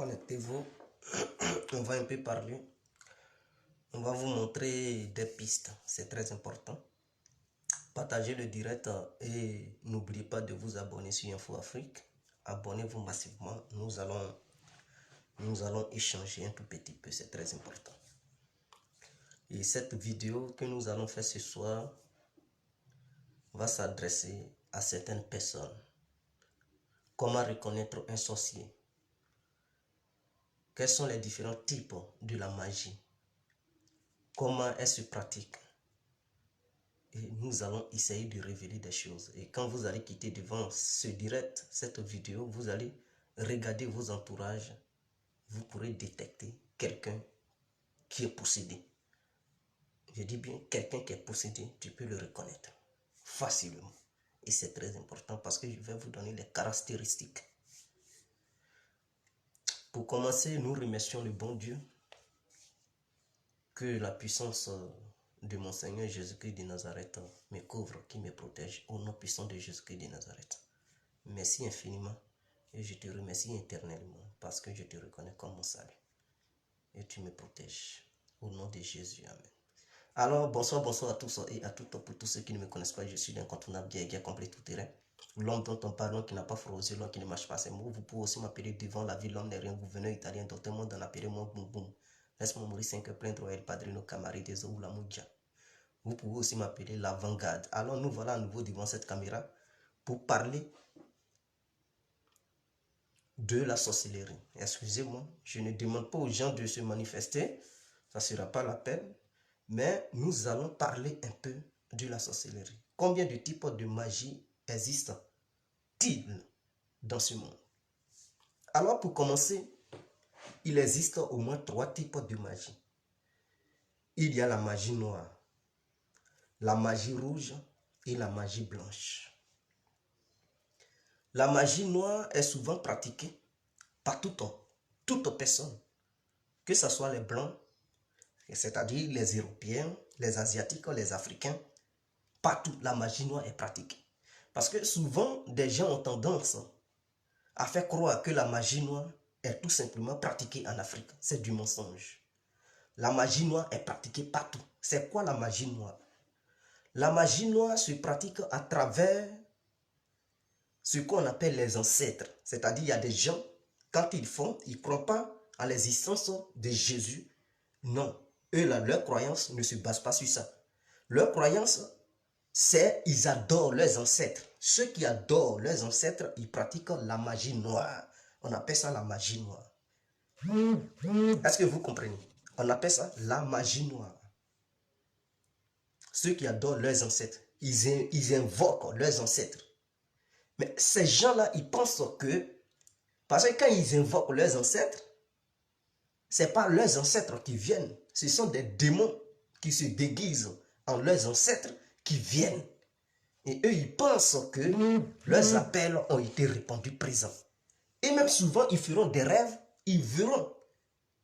connectez-vous. On va un peu parler. On va vous montrer des pistes. C'est très important. Partagez le direct et n'oubliez pas de vous abonner sur Info Afrique. Abonnez-vous massivement. Nous allons échanger un tout petit peu. C'est très important. Et cette vidéo que nous allons faire ce soir va s'adresser à certaines personnes. Comment reconnaître un sorcier? Quels sont les différents types de la magie? Comment elle se pratique? Et nous allons essayer de révéler des choses. Et quand vous allez quitter devant ce direct, cette vidéo, vous allez regarder vos entourages. Vous pourrez détecter quelqu'un qui est possédé. Je dis bien quelqu'un qui est possédé, tu peux le reconnaître facilement. Et c'est très important parce que je vais vous donner les caractéristiques. Pour commencer, nous remercions le bon Dieu. Que la puissance de mon Seigneur Jésus-Christ de Nazareth me couvre, qui me protège au nom puissant de Jésus-Christ de Nazareth. Merci infiniment et je te remercie éternellement parce que je te reconnais comme mon salut. Et tu me protèges au nom de Jésus. Amen. Alors, bonsoir à tous et à toutes. Pour tous ceux qui ne me connaissent pas, je suis l'incontournable guerrier complet tout terrain. L'homme dont on parle, l'homme qui n'a pas froid aux yeux, l'homme qui ne marche pas ses mots. Vous pouvez aussi m'appeler devant la ville, l'homme n'est rien. Vous venez italien, d'autres monde en appeler moi boum boum. Laisse-moi mourir 5 plaindre El Padrino Camari des ou la Mouja. Vous pouvez aussi m'appeler l'avant-garde. Alors nous voilà à nouveau devant cette caméra pour parler de la sorcellerie. Excusez-moi, je ne demande pas aux gens de se manifester, ça ne sera pas la peine, mais nous allons parler un peu de la sorcellerie. Combien de types de magie existent-ils dans ce monde? Alors pour commencer, il existe au moins 3 types de magie. Il y a la magie noire, la magie rouge et la magie blanche. La magie noire est souvent pratiquée par toute personne, que ce soit les blancs, c'est-à-dire les Européens, les Asiatiques, les Africains, partout la magie noire est pratiquée. Parce que souvent, des gens ont tendance à faire croire que la magie noire est tout simplement pratiquée en Afrique. C'est du mensonge. La magie noire est pratiquée partout. C'est quoi la magie noire? La magie noire se pratique à travers ce qu'on appelle les ancêtres. C'est-à-dire, il y a des gens, quand ils font, ils ne croient pas à l'existence de Jésus. Non. Eux, là, leur croyance ne se base pas sur ça. Leur croyance, c'est ils adorent leurs ancêtres. Ceux qui adorent leurs ancêtres, ils pratiquent la magie noire. On appelle ça la magie noire. Est-ce que vous comprenez? On appelle ça la magie noire. Ceux qui adorent leurs ancêtres, ils invoquent leurs ancêtres. Mais ces gens-là, ils pensent que, parce que quand ils invoquent leurs ancêtres, ce n'est pas leurs ancêtres qui viennent, ce sont des démons qui se déguisent en leurs ancêtres qui viennent. Et eux, ils pensent que leurs appels ont été répondus présents. Et même souvent, ils feront des rêves, ils verront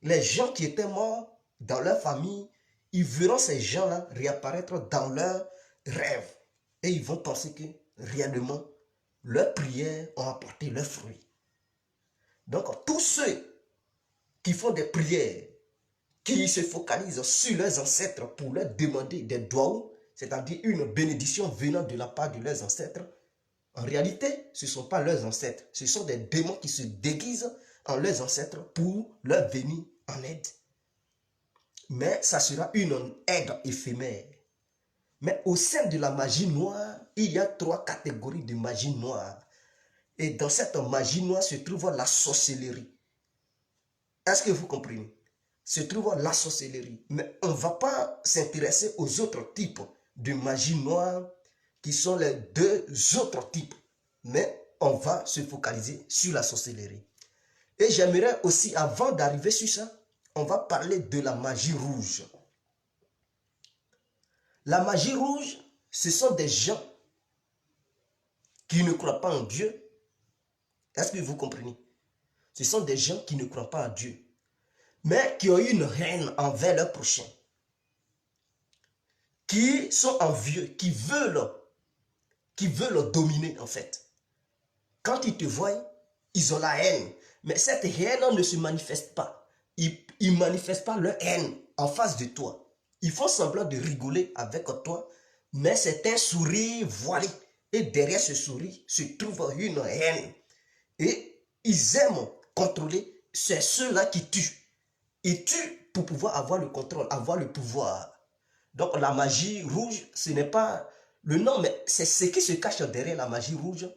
les gens qui étaient morts dans leur famille, ils verront ces gens-là réapparaître dans leurs rêves. Et ils vont penser que réellement, leurs prières ont apporté leurs fruits. Donc, tous ceux qui font des prières, qui se focalisent sur leurs ancêtres pour leur demander des doigts, c'est-à-dire une bénédiction venant de la part de leurs ancêtres, en réalité, ce ne sont pas leurs ancêtres. Ce sont des démons qui se déguisent en leurs ancêtres pour leur venir en aide. Mais ça sera une aide éphémère. Mais au sein de la magie noire, il y a 3 catégories de magie noire. Et dans cette magie noire se trouve la sorcellerie. Est-ce que vous comprenez? Se trouve la sorcellerie. Mais on ne va pas s'intéresser aux autres types de magie noire qui sont les 2 autres types. Mais on va se focaliser sur la sorcellerie. Et j'aimerais aussi, avant d'arriver sur ça, on va parler de la magie rouge. La magie rouge, ce sont des gens qui ne croient pas en Dieu. Est-ce que vous comprenez? Ce sont des gens qui ne croient pas en Dieu, mais qui ont une haine envers leur prochain, qui sont envieux, qui veulent dominer en fait. Quand ils te voient, ils ont la haine. Mais cette haine ne se manifeste pas. Ils ne manifestent pas leur haine en face de toi. Ils font semblant de rigoler avec toi, mais c'est un sourire voilé. Et derrière ce sourire se trouve une haine. Et ils aiment contrôler. C'est ceux-là qui tuent. Ils tuent pour pouvoir avoir le contrôle, avoir le pouvoir. Donc la magie rouge, ce n'est pas le nom, mais c'est ce qui se cache derrière la magie rouge.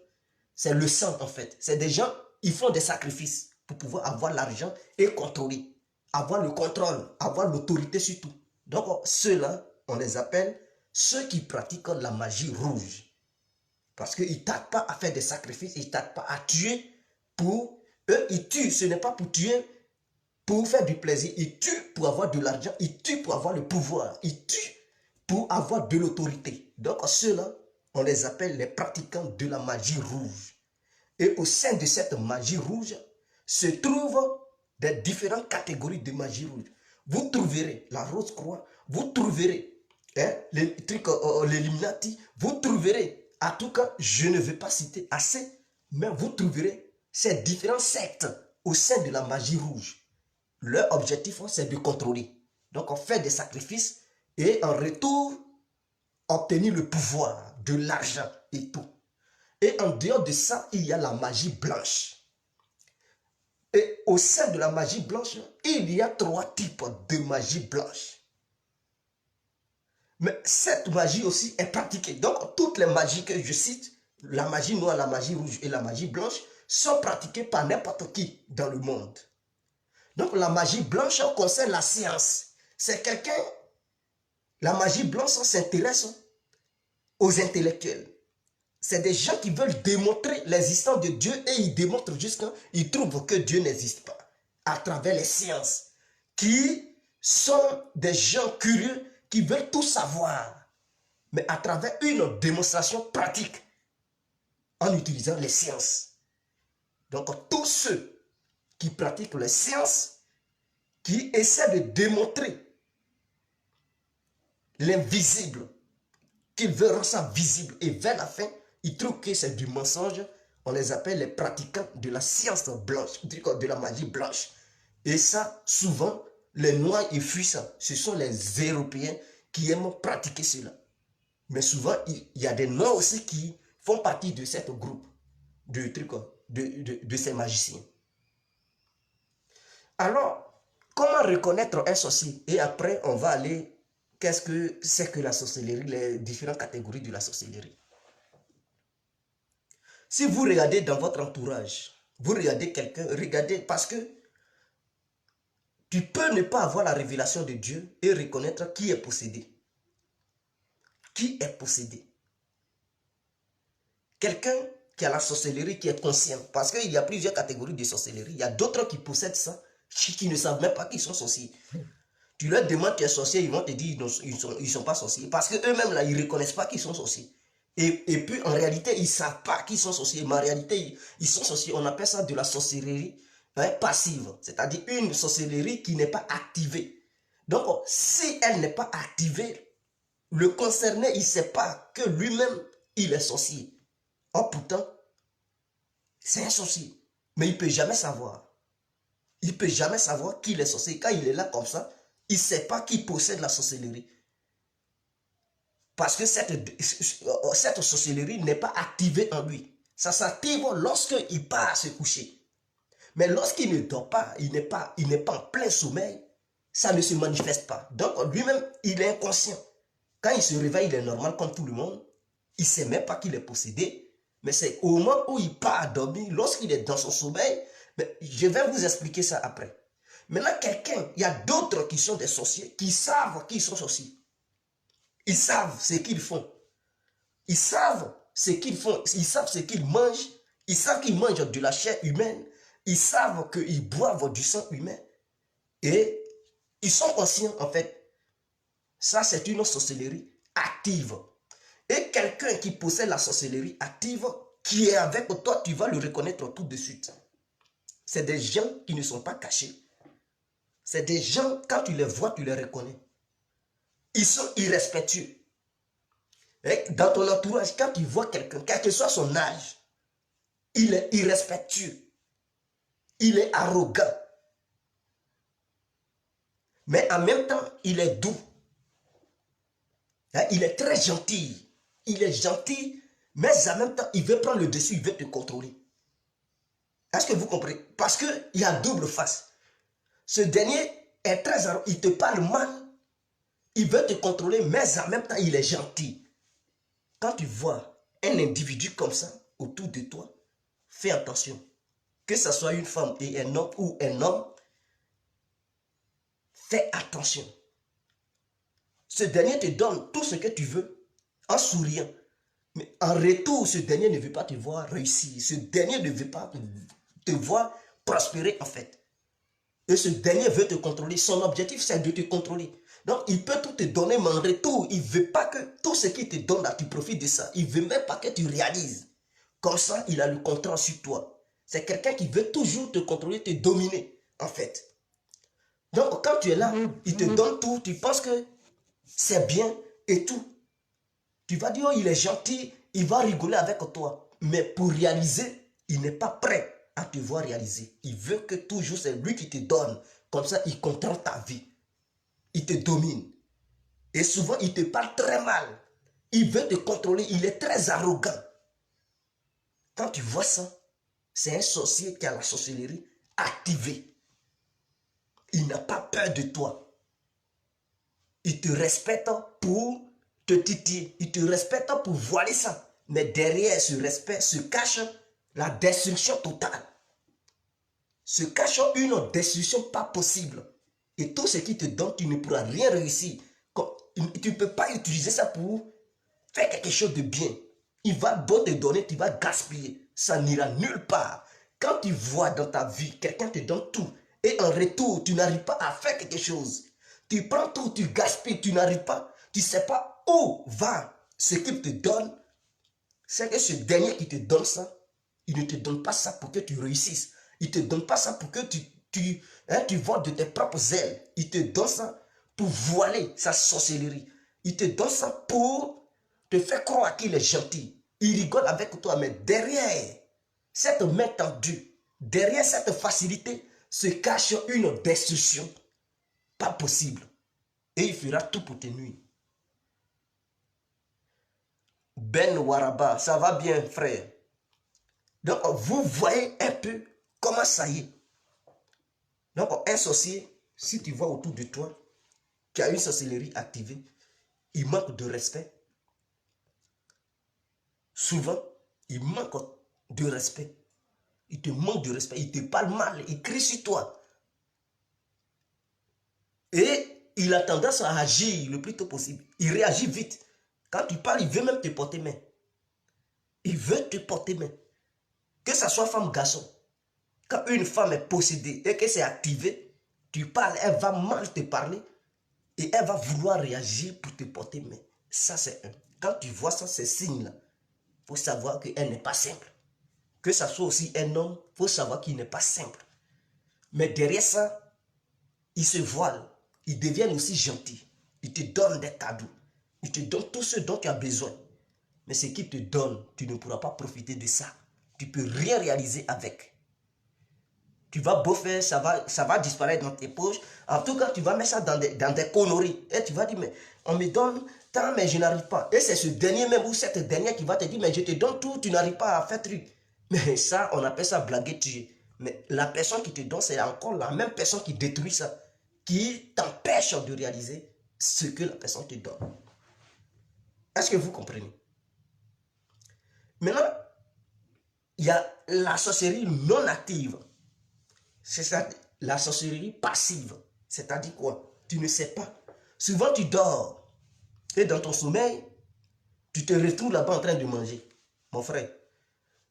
C'est le sang en fait. C'est des gens, ils font des sacrifices pour pouvoir avoir l'argent et contrôler. Avoir le contrôle, avoir l'autorité sur tout. Donc ceux-là, on les appelle ceux qui pratiquent la magie rouge. Parce qu'ils ne tardent pas à faire des sacrifices, ils ne tardent pas à tuer pour... Eux, ils tuent, ce n'est pas pour tuer, pour faire du plaisir. Ils tuent pour avoir de l'argent, ils tuent pour avoir le pouvoir, ils tuent pour avoir de l'autorité. Donc ceux-là, on les appelle les pratiquants de la magie rouge. Et au sein de cette magie rouge se trouvent des différentes catégories de magie rouge. Vous trouverez la Rose-Croix, vous trouverez les trucs, l'Illuminati, vous trouverez, en tout cas, je ne vais pas citer assez, mais vous trouverez ces différents sectes au sein de la magie rouge. Leur objectif, c'est de contrôler. Donc, on fait des sacrifices et en retour, obtenir le pouvoir, de l'argent et tout. Et en dehors de ça, il y a la magie blanche. Et au sein de la magie blanche, il y a 3 types de magie blanche. Mais cette magie aussi est pratiquée. Donc, toutes les magies que je cite, la magie noire, la magie rouge et la magie blanche, sont pratiquées par n'importe qui dans le monde. Donc, la magie blanche concerne la science. C'est quelqu'un, la magie blanche s'intéresse aux intellectuels. C'est des gens qui veulent démontrer l'existence de Dieu et ils démontrent jusqu'à ils trouvent que Dieu n'existe pas à travers les sciences, qui sont des gens curieux qui veulent tout savoir, mais à travers une démonstration pratique en utilisant les sciences. Donc tous ceux qui pratiquent les sciences, qui essaient de démontrer l'invisible, qu'ils veulent rendre ça visible et vers la fin, ils trouvent que c'est du mensonge. On les appelle les pratiquants de la science blanche, de la magie blanche. Et ça, souvent, les noirs et puissants, ce sont les Européens qui aiment pratiquer cela. Mais souvent, il y a des noirs aussi qui font partie de ce groupe de ces magiciens. Alors, comment reconnaître un sorcier? Et après, on va aller, qu'est-ce que c'est que la sorcellerie, les différentes catégories de la sorcellerie. Si vous regardez dans votre entourage, vous regardez quelqu'un, regardez parce que tu peux ne pas avoir la révélation de Dieu et reconnaître qui est possédé. Qui est possédé? Quelqu'un qui a la sorcellerie, qui est conscient. Parce qu'il y a plusieurs catégories de sorcellerie. Il y a d'autres qui possèdent ça, qui ne savent même pas qu'ils sont sorciers. Tu leur demandes qui est sorcier, ils vont te dire ils sont pas sorciers. Parce qu'eux-mêmes, là, ils ne reconnaissent pas qu'ils sont sorciers. Et puis, en réalité, ils ne savent pas qu'ils sont sorciers. Mais en réalité, ils sont sorciers. On appelle ça de la sorcellerie passive. C'est-à-dire une sorcellerie qui n'est pas activée. Donc, si elle n'est pas activée, le concerné, il ne sait pas que lui-même, il est sorcier. Or, pourtant, c'est un sorcier. Mais il ne peut jamais savoir. Il ne peut jamais savoir qu'il est sorcier. Quand il est là comme ça, il ne sait pas qu'il possède la sorcellerie. Parce que cette sorcellerie n'est pas activée en lui. Ça s'active lorsqu'il part se coucher. Mais lorsqu'il ne dort pas, il n'est pas en plein sommeil, ça ne se manifeste pas. Donc lui-même, il est inconscient. Quand il se réveille, il est normal comme tout le monde. Il ne sait même pas qu'il est possédé. Mais c'est au moment où il part dormir, lorsqu'il est dans son sommeil, mais je vais vous expliquer ça après. Maintenant, il y a d'autres qui sont des sorciers, qui savent qu'ils sont sorciers. Ils savent ce qu'ils font. Ils savent ce qu'ils font. Ils savent ce qu'ils mangent. Ils savent qu'ils mangent de la chair humaine. Ils savent qu'ils boivent du sang humain. Et ils sont conscients, en fait. Ça, c'est une sorcellerie active. Et quelqu'un qui possède la sorcellerie active, qui est avec toi, tu vas le reconnaître tout de suite. C'est des gens qui ne sont pas cachés. C'est des gens, quand tu les vois, tu les reconnais. Ils sont irrespectueux. Et dans ton entourage, quand tu vois quelqu'un, quel que soit son âge, il est irrespectueux. Il est arrogant. Mais en même temps, il est doux. Il est très gentil. Il est gentil, mais en même temps, il veut prendre le dessus, il veut te contrôler. Est-ce que vous comprenez? Parce qu'il y a double face. Ce dernier est très arrogant. Il te parle mal. Il veut te contrôler, mais en même temps, il est gentil. Quand tu vois un individu comme ça autour de toi, fais attention. Que ce soit une femme et un homme ou un homme, fais attention. Ce dernier te donne tout ce que tu veux en souriant. Mais en retour, ce dernier ne veut pas te voir réussir. Ce dernier ne veut pas te voir prospérer en fait. Et ce dernier veut te contrôler. Son objectif, c'est de te contrôler. Donc, il peut tout te donner, mais en retour, il ne veut pas que tout ce qu'il te donne, là, tu profites de ça. Il ne veut même pas que tu réalises. Comme ça, il a le contrôle sur toi. C'est quelqu'un qui veut toujours te contrôler, te dominer, en fait. Donc, quand tu es là, il te donne tout, tu penses que c'est bien et tout. Tu vas dire, oh, il est gentil, il va rigoler avec toi. Mais pour réaliser, il n'est pas prêt à te voir réaliser. Il veut que toujours c'est lui qui te donne. Comme ça, il contrôle ta vie. Il te domine. Et souvent, il te parle très mal. Il veut te contrôler. Il est très arrogant. Quand tu vois ça, c'est un sorcier qui a la sorcellerie activée. Il n'a pas peur de toi. Il te respecte pour te titiller. Il te respecte pour voiler ça. Mais derrière ce respect se cache la destruction totale. Se cache une destruction pas possible. Et tout ce qui te donne, tu ne pourras rien réussir. Tu ne peux pas utiliser ça pour faire quelque chose de bien. Il va beau te donner, tu vas gaspiller. Ça n'ira nulle part. Quand tu vois dans ta vie, quelqu'un te donne tout, et en retour, tu n'arrives pas à faire quelque chose. Tu prends tout, tu gaspilles, tu n'arrives pas. Tu ne sais pas où va ce qu'il te donne. C'est que ce dernier qui te donne ça, il ne te donne pas ça pour que tu réussisses. Il ne te donne pas ça pour que tu voles de tes propres ailes. Il te donne ça pour voiler sa sorcellerie. Il te donne ça pour te faire croire qu'il est gentil. Il rigole avec toi, mais derrière cette main tendue, derrière cette facilité, se cache une destruction pas possible. Et il fera tout pour te nuire. Ben Waraba, ça va bien, frère. Donc, vous voyez un peu comment ça y est. Donc, un sorcier, si tu vois autour de toi, qui a une sorcellerie activée, il manque de respect. Souvent, il manque de respect. Il te manque de respect, il te parle mal, il crie sur toi. Et il a tendance à agir le plus tôt possible. Il réagit vite. Quand tu parles, il veut même te porter main. Il veut te porter main. Que ce soit femme, garçon. Quand une femme est possédée et que c'est activé, tu parles, elle va mal te parler et elle va vouloir réagir pour te porter main. Ça, c'est un. Quand tu vois ça, ces signes-là, il faut savoir qu'elle n'est pas simple. Que ça soit aussi un homme, il faut savoir qu'il n'est pas simple. Mais derrière ça, il se voile. Ils deviennent aussi gentils. Ils te donnent des cadeaux. Ils te donnent tout ce dont tu as besoin. Mais ce qu'ils te donnent, tu ne pourras pas profiter de ça. Tu ne peux rien réaliser avec. Tu vas beau faire, ça va disparaître dans tes poches. En tout cas, tu vas mettre ça dans des conneries. Et tu vas dire, mais on me donne tant, mais je n'arrive pas. Et c'est ce dernier même ou cette dernière qui va te dire, mais je te donne tout, tu n'arrives pas à faire truc. Mais ça, on appelle ça blaguer, tuer. Mais la personne qui te donne, c'est encore la même personne qui détruit ça, qui t'empêche de réaliser ce que la personne te donne. Est-ce que vous comprenez? Maintenant, il y a la sorcellerie non active. C'est ça, la sorcellerie passive. C'est-à-dire quoi? Tu ne sais pas. Souvent, tu dors. Et dans ton sommeil, tu te retrouves là-bas en train de manger. Mon frère,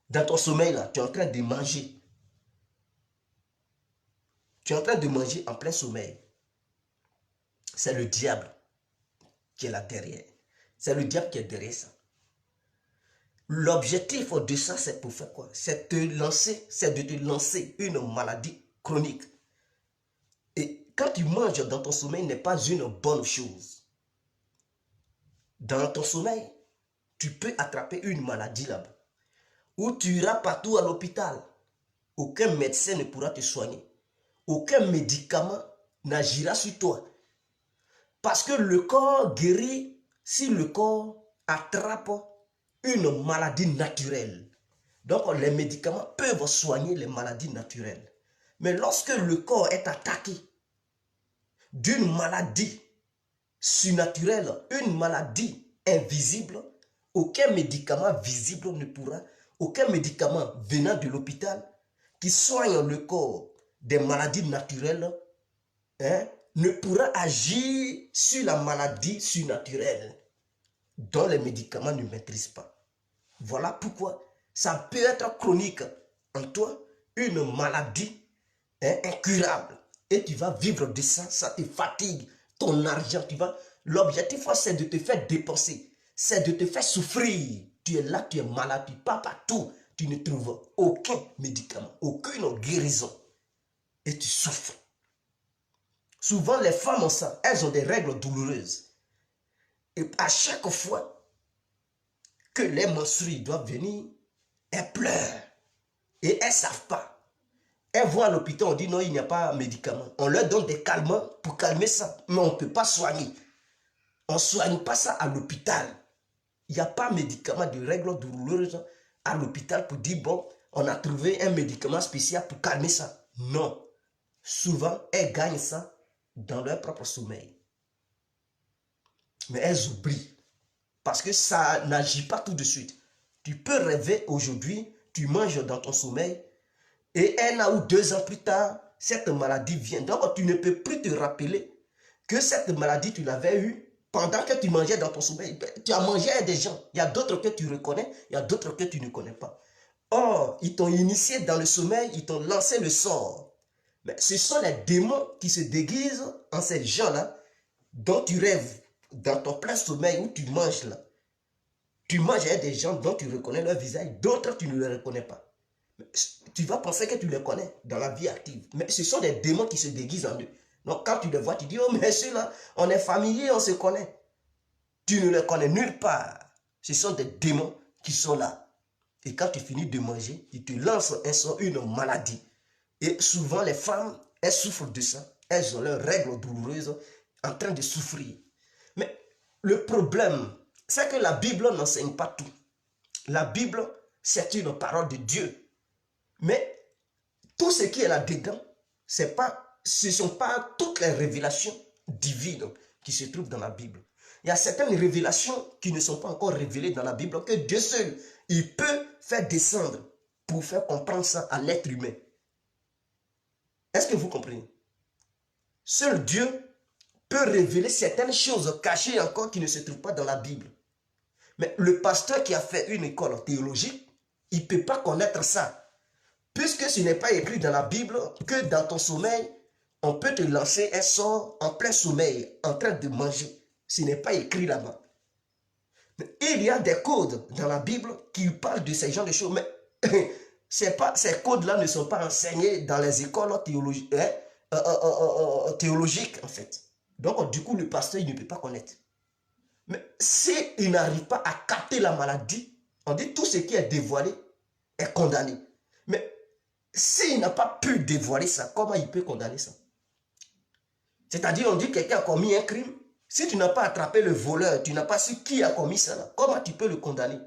dans ton sommeil, là, tu es en train de manger. Tu es en train de manger en plein sommeil. C'est le diable qui est là derrière. C'est le diable qui est derrière ça. L'objectif de ça, c'est pour faire quoi? C'est de te lancer une maladie chronique. Et quand tu manges dans ton sommeil, n'est pas une bonne chose. Dans ton sommeil, tu peux attraper une maladie là-bas. Ou tu iras partout à l'hôpital. Aucun médecin ne pourra te soigner. Aucun médicament n'agira sur toi. Parce que le corps guérit si le corps attrape une maladie naturelle. Donc les médicaments peuvent soigner les maladies naturelles. Mais lorsque le corps est attaqué d'une maladie surnaturelle, une maladie invisible, aucun médicament visible ne pourra, aucun médicament venant de l'hôpital qui soigne le corps des maladies naturelles, ne pourra agir sur la maladie surnaturelle dont les médicaments ne maîtrisent pas. Voilà pourquoi ça peut être chronique en toi, une maladie incurable. Et tu vas vivre de ça, ça te fatigue, ton argent, l'objectif c'est de te faire dépenser, c'est de te faire souffrir. Tu es là, tu es malade, tu pars partout, tu ne trouves aucun médicament, aucune guérison. Et tu souffres. Souvent les femmes ont ça, elles ont des règles douloureuses. Et à chaque fois que les menstrues doivent venir, elles pleurent. Et elles ne savent pas. Elles vont à l'hôpital, on dit non, il n'y a pas de médicament. On leur donne des calmants pour calmer ça. Mais on ne peut pas soigner. On ne soigne pas ça à l'hôpital. Il n'y a pas de médicament de règles douloureuses à l'hôpital pour dire bon, on a trouvé un médicament spécial pour calmer ça. Non. Souvent, elles gagnent ça dans leur propre sommeil. Mais elles oublient. Parce que ça n'agit pas tout de suite. Tu peux rêver aujourd'hui, tu manges dans ton sommeil, et 1 an ou 2 ans plus tard, cette maladie vient. Donc, tu ne peux plus te rappeler que cette maladie, tu l'avais eue pendant que tu mangeais dans ton sommeil. Tu as mangé à des gens. Il y a d'autres que tu reconnais, il y a d'autres que tu ne connais pas. Or, ils t'ont initié dans le sommeil, ils t'ont lancé le sort. Mais ce sont les démons qui se déguisent en ces gens-là dont tu rêves dans ton plein sommeil où tu manges là. Tu manges avec des gens dont tu reconnais leur visage, d'autres tu ne les reconnais pas. Tu vas penser que tu les connais dans la vie active. Mais ce sont des démons qui se déguisent en eux. Donc quand tu les vois, tu dis, oh mais ceux-là, on est familier, on se connaît. Tu ne les connais nulle part. Ce sont des démons qui sont là. Et quand tu finis de manger, ils te lancent un sort, une maladie. Et souvent les femmes, elles souffrent de ça. Elles ont leurs règles douloureuses en train de souffrir. Mais le problème, c'est que la Bible n'enseigne pas tout. La Bible, c'est une parole de Dieu. Mais tout ce qui est là-dedans, ce ne sont pas toutes les révélations divines qui se trouvent dans la Bible. Il y a certaines révélations qui ne sont pas encore révélées dans la Bible, que Dieu seul, il peut faire descendre pour faire comprendre ça à l'être humain. Est-ce que vous comprenez? Seul Dieu peut révéler certaines choses cachées encore qui ne se trouvent pas dans la Bible. Mais le pasteur qui a fait une école théologique, il ne peut pas connaître ça. Puisque ce n'est pas écrit dans la Bible que dans ton sommeil, on peut te lancer un sort en plein sommeil, en train de manger. Ce n'est pas écrit là-bas. Il y a des codes dans la Bible qui parlent de ces genres de choses, mais ces codes-là ne sont pas enseignés dans les écoles théologiques, en fait. Donc, du coup, le pasteur, il ne peut pas connaître. Mais s'il n'arrive pas à capter la maladie, on dit tout ce qui est dévoilé est condamné. Mais s'il n'a pas pu dévoiler ça, comment il peut condamner ça? C'est-à-dire, on dit que quelqu'un a commis un crime. Si tu n'as pas attrapé le voleur, tu n'as pas su qui a commis ça, comment tu peux le condamner?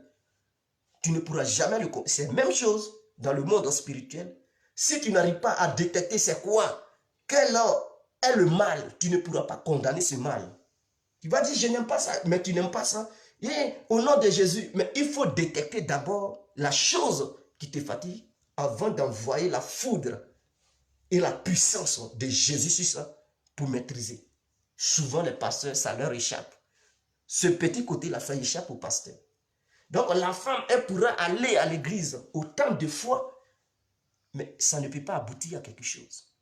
Tu ne pourras jamais le condamner. C'est la même chose dans le monde spirituel. Si tu n'arrives pas à détecter c'est quoi, quel est le mal, tu ne pourras pas condamner ce mal. Tu vas dire, je n'aime pas ça, mais tu n'aimes pas ça. Et au nom de Jésus, mais il faut détecter d'abord la chose qui te fatigue avant d'envoyer la foudre et la puissance de Jésus sur ça pour maîtriser. Souvent, les pasteurs, ça leur échappe. Ce petit côté-là, ça échappe au pasteur. Donc, la femme, elle pourra aller à l'église autant de fois, mais ça ne peut pas aboutir à quelque chose.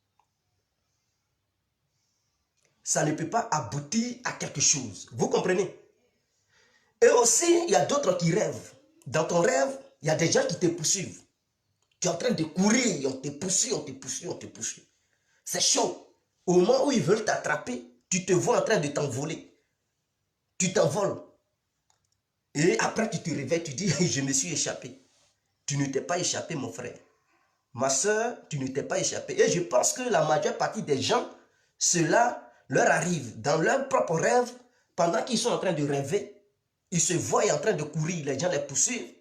Ça ne peut pas aboutir à quelque chose. Vous comprenez? Et aussi, il y a d'autres qui rêvent. Dans ton rêve, il y a des gens qui te poursuivent. Tu es en train de courir, on te poursuit, on te poursuit, on te poursuit. C'est chaud. Au moment où ils veulent t'attraper, tu te vois en train de t'envoler. Tu t'envoles. Et après, tu te réveilles, tu dis, je me suis échappé. Tu ne t'es pas échappé, mon frère. Ma soeur, tu ne t'es pas échappé. Et je pense que la majeure partie des gens, cela leur arrive dans leur propre rêve, pendant qu'ils sont en train de rêver, ils se voient en train de courir, les gens les poursuivent.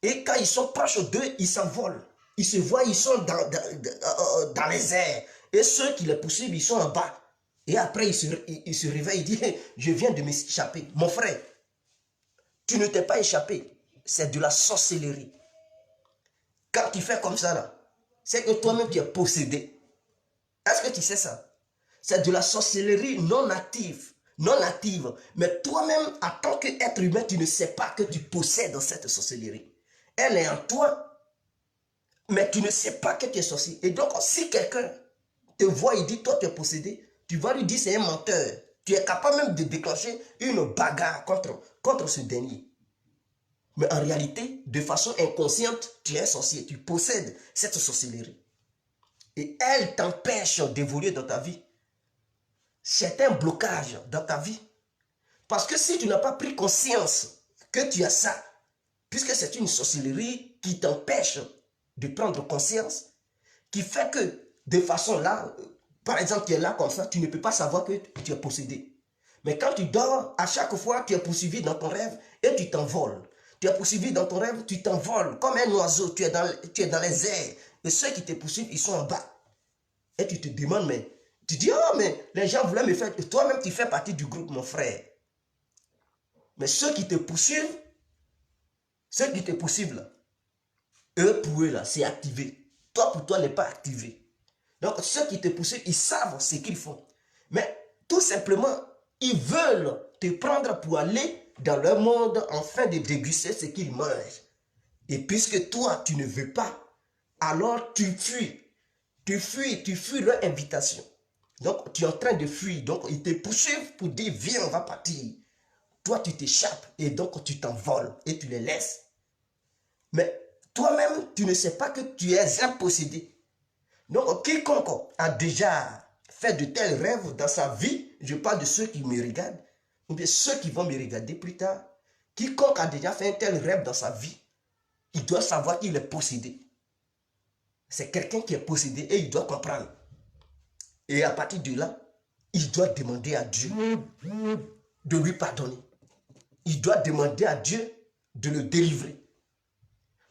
Et quand ils sont proches d'eux, ils s'envolent. Ils se voient, ils sont dans les airs. Et ceux qui les poursuivent, ils sont en bas. Et après, ils se réveillent, ils disent, je viens de m'échapper. Mon frère, tu ne t'es pas échappé. C'est de la sorcellerie. Quand tu fais comme ça, là, c'est que toi-même, tu es possédé. Est-ce que tu sais ça? C'est de la sorcellerie non active. Non active. Mais toi-même, en tant qu'être humain, tu ne sais pas que tu possèdes cette sorcellerie. Elle est en toi, mais tu ne sais pas que tu es sorcier. Et donc, si quelqu'un te voit et dit, toi, tu es possédé, tu vas lui dire, c'est un menteur. Tu es capable même de déclencher une bagarre contre ce dernier. Mais en réalité, de façon inconsciente, tu es un sorcier. Tu possèdes cette sorcellerie. Et elle t'empêche d'évoluer dans ta vie. C'est un blocage dans ta vie. Parce que si tu n'as pas pris conscience que tu as ça, puisque c'est une sorcellerie qui t'empêche de prendre conscience, qui fait que de façon là, par exemple, tu es là comme ça, tu ne peux pas savoir que tu es possédé. Mais quand tu dors, à chaque fois, tu es poursuivi dans ton rêve et tu t'envoles. Tu es poursuivi dans ton rêve, tu t'envoles comme un oiseau, tu es dans les airs. Et ceux qui te poursuivent, ils sont en bas. Et tu te demandes, mais tu dis, oh, mais les gens voulaient me faire. Toi-même, tu fais partie du groupe, mon frère. Mais ceux qui te poursuivent là, eux, pour eux, là, c'est activé. Toi, pour toi, n'est pas activé. Donc, ceux qui te poursuivent, ils savent ce qu'ils font. Mais tout simplement, ils veulent te prendre pour aller dans leur monde afin de déguster ce qu'ils mangent. Et puisque toi, tu ne veux pas, alors tu fuis. Tu fuis leur invitation. Donc, tu es en train de fuir. Donc, ils te poursuivent pour dire, viens, on va partir. Toi, tu t'échappes et donc tu t'envoles et tu les laisses. Mais toi-même, tu ne sais pas que tu es un possédé. Donc, quiconque a déjà fait de tels rêves dans sa vie, je parle de ceux qui me regardent, ou bien ceux qui vont me regarder plus tard, quiconque a déjà fait un tel rêve dans sa vie, il doit savoir qu'il est possédé. C'est quelqu'un qui est possédé et il doit comprendre. Et à partir de là, il doit demander à Dieu de lui pardonner. Il doit demander à Dieu de le délivrer.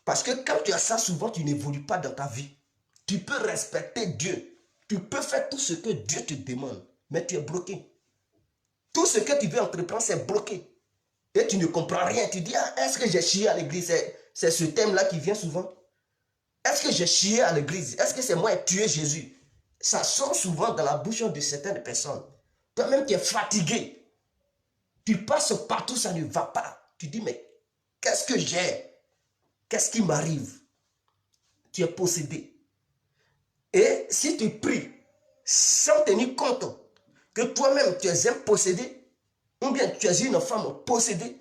Parce que quand tu as ça, souvent, tu n'évolues pas dans ta vie. Tu peux respecter Dieu. Tu peux faire tout ce que Dieu te demande. Mais tu es bloqué. Tout ce que tu veux entreprendre, c'est bloqué. Et tu ne comprends rien. Tu dis, ah, est-ce que j'ai chié à l'église? C'est ce thème-là qui vient souvent. Est-ce que j'ai chié à l'église? Est-ce que c'est moi qui ai tué Jésus? Ça sort souvent dans la bouche de certaines personnes. Toi-même, tu es fatigué. Tu passes partout, ça ne va pas. Tu dis, mais qu'est-ce que j'ai? Qu'est-ce qui m'arrive? Tu es possédé. Et si tu pries sans tenir compte que toi-même tu es un possédé, ou bien tu es une femme possédée,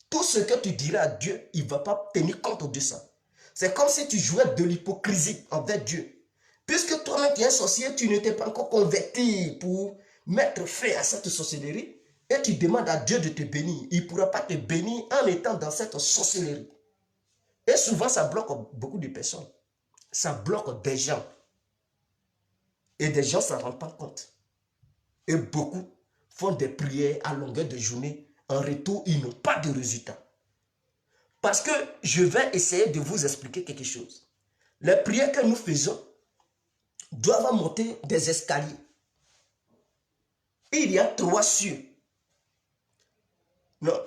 tout ce que tu diras à Dieu, il ne va pas tenir compte de ça. C'est comme si tu jouais de l'hypocrisie envers Dieu. Puisque toi-même tu es un sorcier, tu ne t'es pas encore converti pour mettre fin à cette sorcellerie, et tu demandes à Dieu de te bénir. Il ne pourra pas te bénir en étant dans cette sorcellerie. Et souvent, ça bloque beaucoup de personnes. Ça bloque des gens. Et des gens ne s'en rendent pas compte. Et beaucoup font des prières à longueur de journée. En retour, ils n'ont pas de résultat. Parce que je vais essayer de vous expliquer quelque chose. Les prières que nous faisons doivent monter des escaliers. Il y a 3 cieux. Non.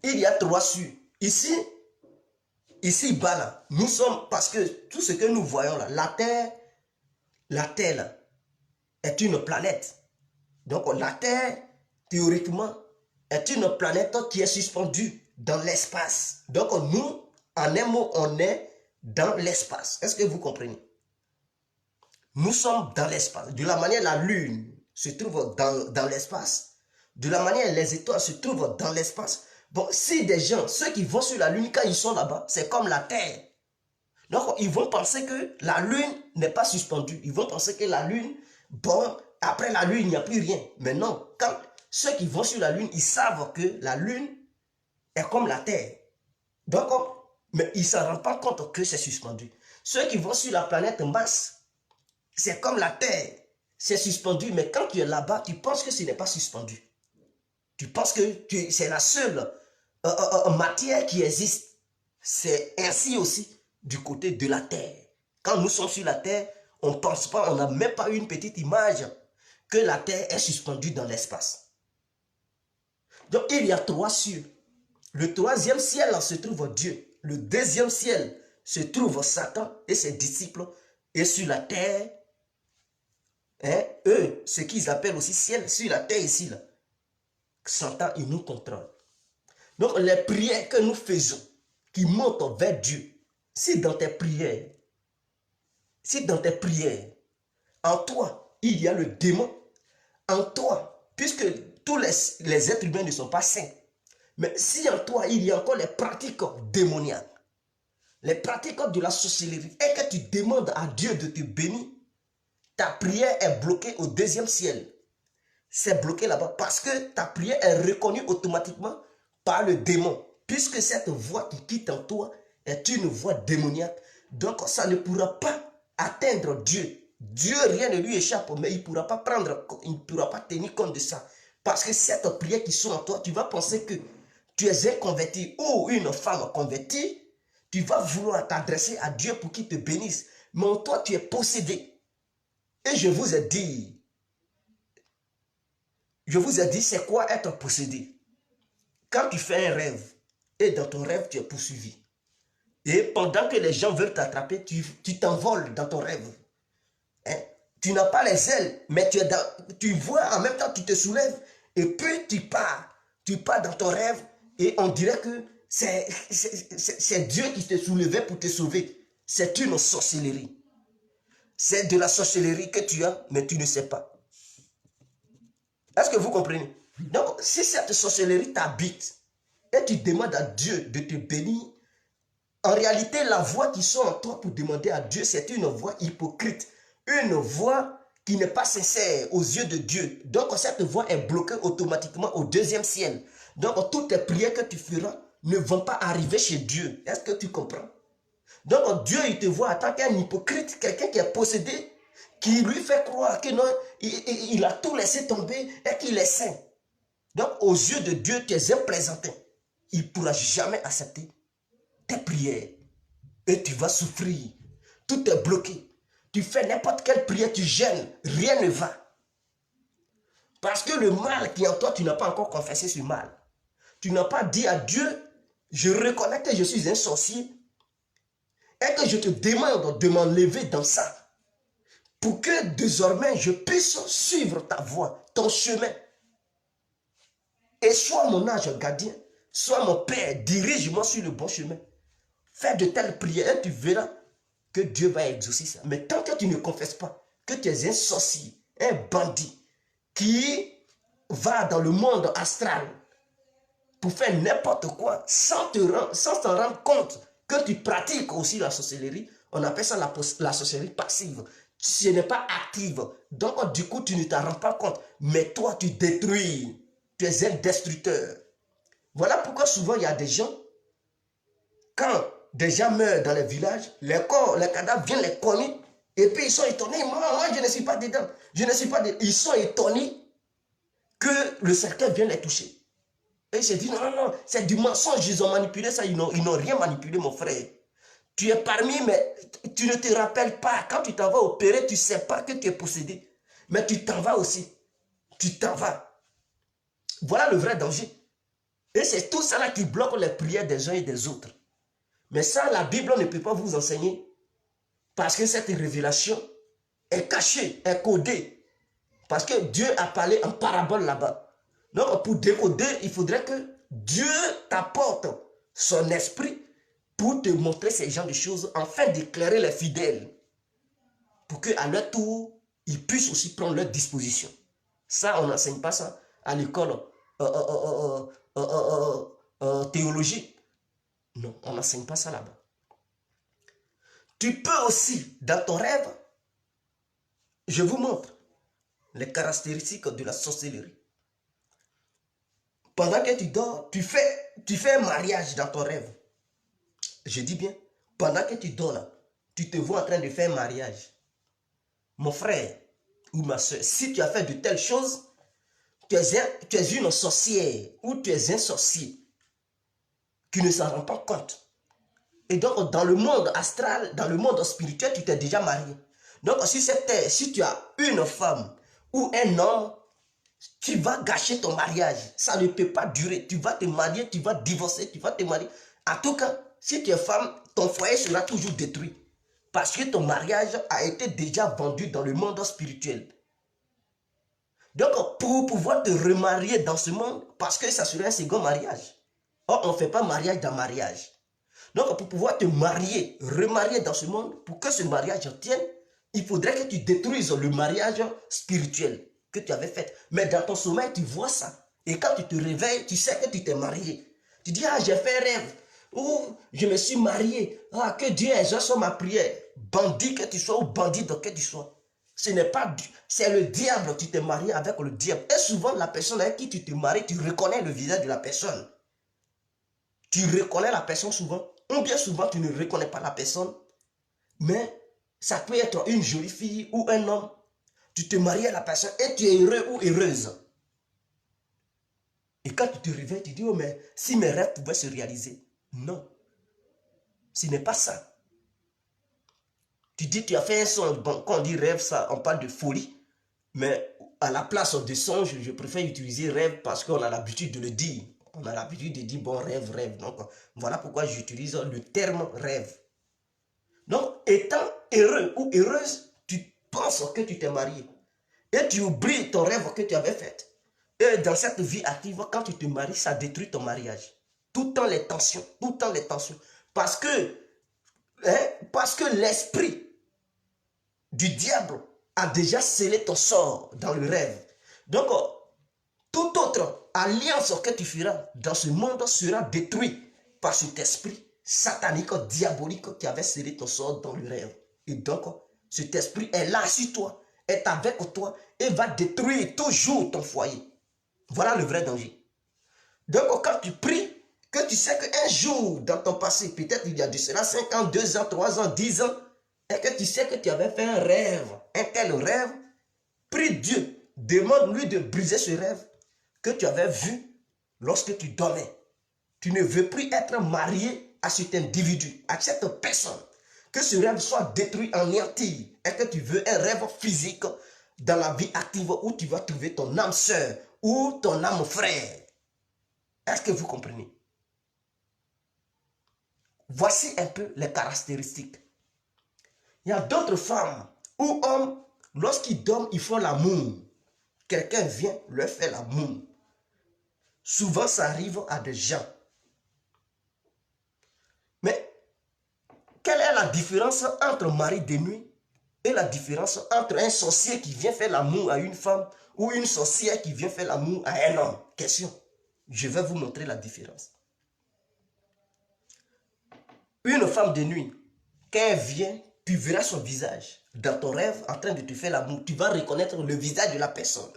Il y a 3 cieux. Ici, bas là, nous sommes, parce que tout ce que nous voyons là, la Terre là, est une planète. Donc la Terre, théoriquement, est une planète qui est suspendue dans l'espace. Donc nous, en un mot, on est dans l'espace. Est-ce que vous comprenez? Nous sommes dans l'espace. De la manière la Lune se trouve dans l'espace, de la manière les étoiles se trouvent dans l'espace. Bon, si des gens, ceux qui vont sur la Lune, quand ils sont là-bas, c'est comme la Terre. Donc, ils vont penser que la Lune n'est pas suspendue. Ils vont penser que la Lune, bon, après la Lune, il n'y a plus rien. Mais non, quand ceux qui vont sur la Lune, ils savent que la Lune est comme la Terre. Donc, mais ils ne s'en rendent pas compte que c'est suspendu. Ceux qui vont sur la planète Mars, c'est comme la Terre. C'est suspendu, mais quand tu es là-bas, tu penses que ce n'est pas suspendu. Tu penses que c'est la seule matière qui existe. C'est ainsi aussi du côté de la Terre. Quand nous sommes sur la Terre, on ne pense pas, on n'a même pas une petite image que la Terre est suspendue dans l'espace. Donc il y a 3 cieux. Le 3e ciel se trouve Dieu. Le 2e ciel se trouve Satan et ses disciples. Et sur la terre, hein, eux, ce qu'ils appellent aussi ciel, sur la terre ici, là, Satan, il nous contrôle. Donc les prières que nous faisons, qui montent vers Dieu, si dans tes prières, en toi, il y a le démon, en toi, puisque tous les êtres humains ne sont pas saints, mais si en toi, il y a encore les pratiques démoniaques, les pratiques de la sorcellerie, et que tu demandes à Dieu de te bénir, ta prière est bloquée au 2e ciel. C'est bloqué là-bas parce que ta prière est reconnue automatiquement par le démon. Puisque cette voix qui quitte en toi est une voix démoniaque. Donc ça ne pourra pas atteindre Dieu. Dieu, rien ne lui échappe, mais il ne pourra pas prendre, il ne pourra pas tenir compte de ça. Parce que cette prière qui sont en toi, tu vas penser que tu es un converti ou une femme convertie, tu vas vouloir t'adresser à Dieu pour qu'il te bénisse. Mais en toi, tu es possédé. Et je vous ai dit, c'est quoi être possédé? Quand tu fais un rêve, et dans ton rêve, tu es poursuivi. Et pendant que les gens veulent t'attraper, tu t'envoles dans ton rêve. Hein? Tu n'as pas les ailes, mais tu vois, en même temps, tu te soulèves, et puis tu pars. Tu pars dans ton rêve, et on dirait que c'est Dieu qui te soulevait pour te sauver. C'est une sorcellerie. C'est de la sorcellerie que tu as, mais tu ne sais pas. Est-ce que vous comprenez? Donc, si cette sorcellerie t'habite, et tu demandes à Dieu de te bénir, en réalité, la voix qui sort en toi pour demander à Dieu, c'est une voix hypocrite. Une voix qui n'est pas sincère aux yeux de Dieu. Donc, cette voix est bloquée automatiquement au 2e ciel. Donc, toutes les prières que tu feras ne vont pas arriver chez Dieu. Est-ce que tu comprends? Donc, Dieu, il te voit en tant qu'un hypocrite, quelqu'un qui est possédé, qui lui fait croire que non, il a tout laissé tomber et qu'il est saint. Donc, aux yeux de Dieu, tu es un plaisantin. Il ne pourra jamais accepter tes prières. Et tu vas souffrir. Tout est bloqué. Tu fais n'importe quelle prière, tu gênes, rien ne va. Parce que le mal qui est en toi, tu n'as pas encore confessé ce mal. Tu n'as pas dit à Dieu, je reconnais que je suis un sorcier et que je te demande de m'enlever dans ça. Pour que désormais je puisse suivre ta voie, ton chemin. Et sois mon ange gardien, sois mon Père, dirige-moi sur le bon chemin. Fais de telles prières et tu verras que Dieu va exaucer ça. Mais tant que tu ne confesses pas que tu es un sorcier, un bandit, qui va dans le monde astral pour faire n'importe quoi sans s'en rendre compte que tu pratiques aussi la sorcellerie, on appelle ça la sorcellerie passive. Ce n'est pas active. Donc, du coup, tu ne t'en rends pas compte. Mais toi, tu détruis. Tu es un destructeur. Voilà pourquoi souvent, il y a des gens, quand des gens meurent dans les villages, les cadavres viennent les cogner, et puis ils sont étonnés. Moi, je ne suis pas dedans. Je ne suis pas dedans. Ils sont étonnés que le cercueil vienne les toucher. Et ils se disent, non, c'est du mensonge. Ils ont manipulé ça. Ils n'ont rien manipulé, mon frère. Tu es parmi, mais tu ne te rappelles pas. Quand tu t'en vas opérer, tu ne sais pas que tu es possédé. Mais tu t'en vas aussi. Tu t'en vas. Voilà le vrai danger. Et c'est tout ça là qui bloque les prières des uns et des autres. Mais ça, la Bible ne peut pas vous enseigner. Parce que cette révélation est cachée, est codée. Parce que Dieu a parlé en parabole là-bas. Donc, pour décoder, il faudrait que Dieu t'apporte son esprit pour te montrer ces genres de choses, afin d'éclairer les fidèles. Pour qu'à leur tour, ils puissent aussi prendre leur disposition. Ça, on n'enseigne pas ça à l'école théologique. Non, on n'enseigne pas ça là-bas. Tu peux aussi, dans ton rêve, je vous montre les caractéristiques de la sorcellerie. Pendant que tu dors, tu fais un mariage dans ton rêve. Je dis bien, pendant que tu dors là, tu te vois en train de faire un mariage. Mon frère ou ma soeur, si tu as fait de telles choses, tu es une sorcière ou tu es un sorcier qui ne s'en rend pas compte. Et donc, dans le monde astral, dans le monde spirituel, tu t'es déjà marié. Donc, sur cette terre, si tu as une femme ou un homme, tu vas gâcher ton mariage. Ça ne peut pas durer. Tu vas te marier, tu vas divorcer, tu vas te marier. En tout cas, si tu es femme, ton foyer sera toujours détruit. Parce que ton mariage a été déjà vendu dans le monde spirituel. Donc, pour pouvoir te remarier dans ce monde, parce que ça serait un second mariage. Or, on ne fait pas mariage dans mariage. Donc, pour pouvoir te marier, remarier dans ce monde, pour que ce mariage tienne, il faudrait que tu détruises le mariage spirituel que tu avais fait. Mais dans ton sommeil, tu vois ça. Et quand tu te réveilles, tu sais que tu t'es marié. Tu dis, ah, j'ai fait un rêve. Ou je me suis marié. Ah, que Dieu exauce ma prière. Bandit que tu sois ou bandit que tu sois. Ce n'est pas Dieu, c'est le diable. Tu t'es marié avec le diable. Et souvent, la personne avec qui tu te maries, tu reconnais le visage de la personne. Tu reconnais la personne souvent. Ou bien souvent, tu ne reconnais pas la personne. Mais ça peut être une jolie fille ou un homme. Tu te maries à la personne et tu es heureux ou heureuse. Et quand tu te réveilles, tu dis, oh mais si mes rêves pouvaient se réaliser. Non. Ce n'est pas ça. Tu dis, tu as fait un songe. Bon, quand on dit rêve, ça, on parle de folie. Mais à la place de songe, je préfère utiliser rêve parce qu'on a l'habitude de le dire. On a l'habitude de dire, bon, rêve, rêve. Donc, voilà pourquoi j'utilise le terme rêve. Donc, étant heureux ou heureuse, tu penses que tu t'es marié. Et tu oublies ton rêve que tu avais fait. Et dans cette vie active, quand tu te maries, ça détruit ton mariage. Tout le temps les tensions, tout le temps les tensions. Parce que l'esprit du diable a déjà scellé ton sort dans le rêve. Donc, toute autre alliance que tu feras dans ce monde sera détruite par cet esprit satanique, diabolique qui avait scellé ton sort dans le rêve. Et donc, cet esprit est là sur toi, est avec toi et va détruire toujours ton foyer. Voilà le vrai danger. Donc, quand tu pries, que tu sais qu'un jour dans ton passé, peut-être il y a de cela 5 ans, 2 ans, 3 ans, 10 ans, et que tu sais que tu avais fait un rêve, un tel rêve, prie Dieu, demande-lui de briser ce rêve que tu avais vu lorsque tu dormais. Tu ne veux plus être marié à cet individu, à cette personne. Que ce rêve soit détruit, anéanti, et que tu veux un rêve physique dans la vie active où tu vas trouver ton âme sœur ou ton âme frère. Est-ce que vous comprenez? Voici un peu les caractéristiques. Il y a d'autres femmes ou hommes, lorsqu'ils dorment, ils font l'amour. Quelqu'un vient leur faire l'amour. Souvent, ça arrive à des gens. Mais, quelle est la différence entre mari de nuit et la différence entre un sorcier qui vient faire l'amour à une femme ou une sorcière qui vient faire l'amour à un homme? Question. Je vais vous montrer la différence. Une femme de nuit, quand elle vient, tu verras son visage. Dans ton rêve, en train de te faire l'amour, tu vas reconnaître le visage de la personne.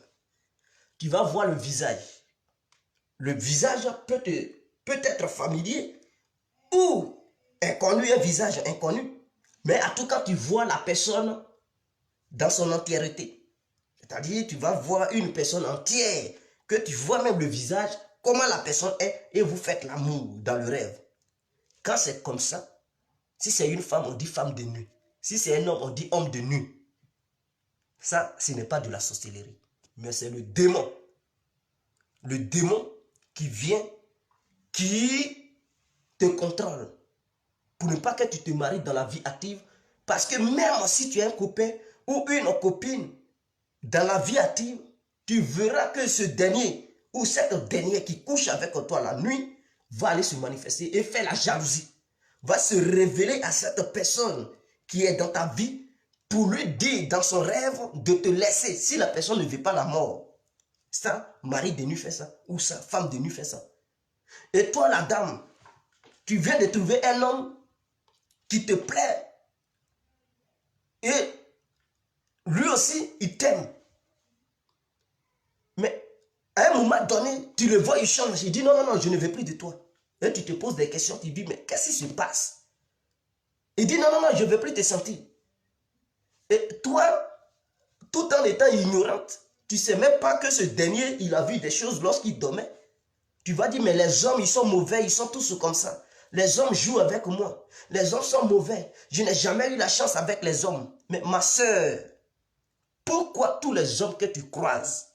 Tu vas voir le visage. Le visage peut être familier ou inconnu, un visage inconnu. Mais en tout cas, tu vois la personne dans son entièreté. C'est-à-dire, tu vas voir une personne entière, que tu vois même le visage, comment la personne est, et vous faites l'amour dans le rêve. Quand c'est comme ça, si c'est une femme, on dit femme de nuit. Si c'est un homme, on dit homme de nuit. Ça, ce n'est pas de la sorcellerie, mais c'est le démon. Le démon qui vient, qui te contrôle. Pour ne pas que tu te maries dans la vie active. Parce que même si tu es un copain ou une copine, dans la vie active, tu verras que ce dernier ou cette dernière qui couche avec toi la nuit va aller se manifester et faire la jalousie. Va se révéler à cette personne qui est dans ta vie pour lui dire dans son rêve de te laisser si la personne ne veut pas la mort. Ça, mari de nuit fait ça, ou ça, femme de nuit fait ça. Et toi, la dame, tu viens de trouver un homme qui te plaît et lui aussi, il t'aime. Mais à un moment donné, tu le vois, il change. Il dit non, non, non, je ne veux plus de toi. Et tu te poses des questions, tu dis, mais qu'est-ce qui se passe? Il dit non, non, non, je ne veux plus te sentir. Et toi, tout en étant ignorante, tu ne sais même pas que ce dernier, il a vu des choses lorsqu'il dormait. Tu vas dire, mais les hommes, ils sont mauvais, ils sont tous comme ça. Les hommes jouent avec moi. Les hommes sont mauvais. Je n'ai jamais eu la chance avec les hommes. Mais ma soeur, pourquoi tous les hommes que tu croises,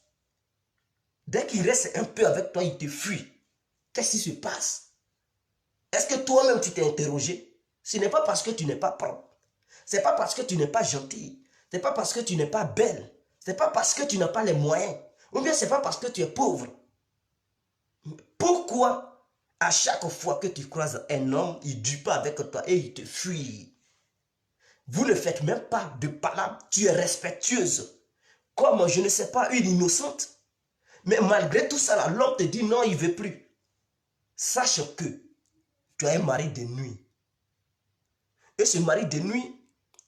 dès qu'ils restent un peu avec toi, ils te fuient? Qu'est-ce qui se passe? Est-ce que toi-même tu t'es interrogé? Ce n'est pas parce que tu n'es pas propre. Ce n'est pas parce que tu n'es pas gentil. Ce n'est pas parce que tu n'es pas belle. Ce n'est pas parce que tu n'as pas les moyens. Ou bien ce n'est pas parce que tu es pauvre. Pourquoi à chaque fois que tu croises un homme, il ne dure pas avec toi et il te fuit? Vous ne faites même pas de palabres. Tu es respectueuse. Comme je ne sais pas, une innocente. Mais malgré tout ça, l'homme te dit non, il ne veut plus. Sache que tu as un mari de nuit. Et ce mari de nuit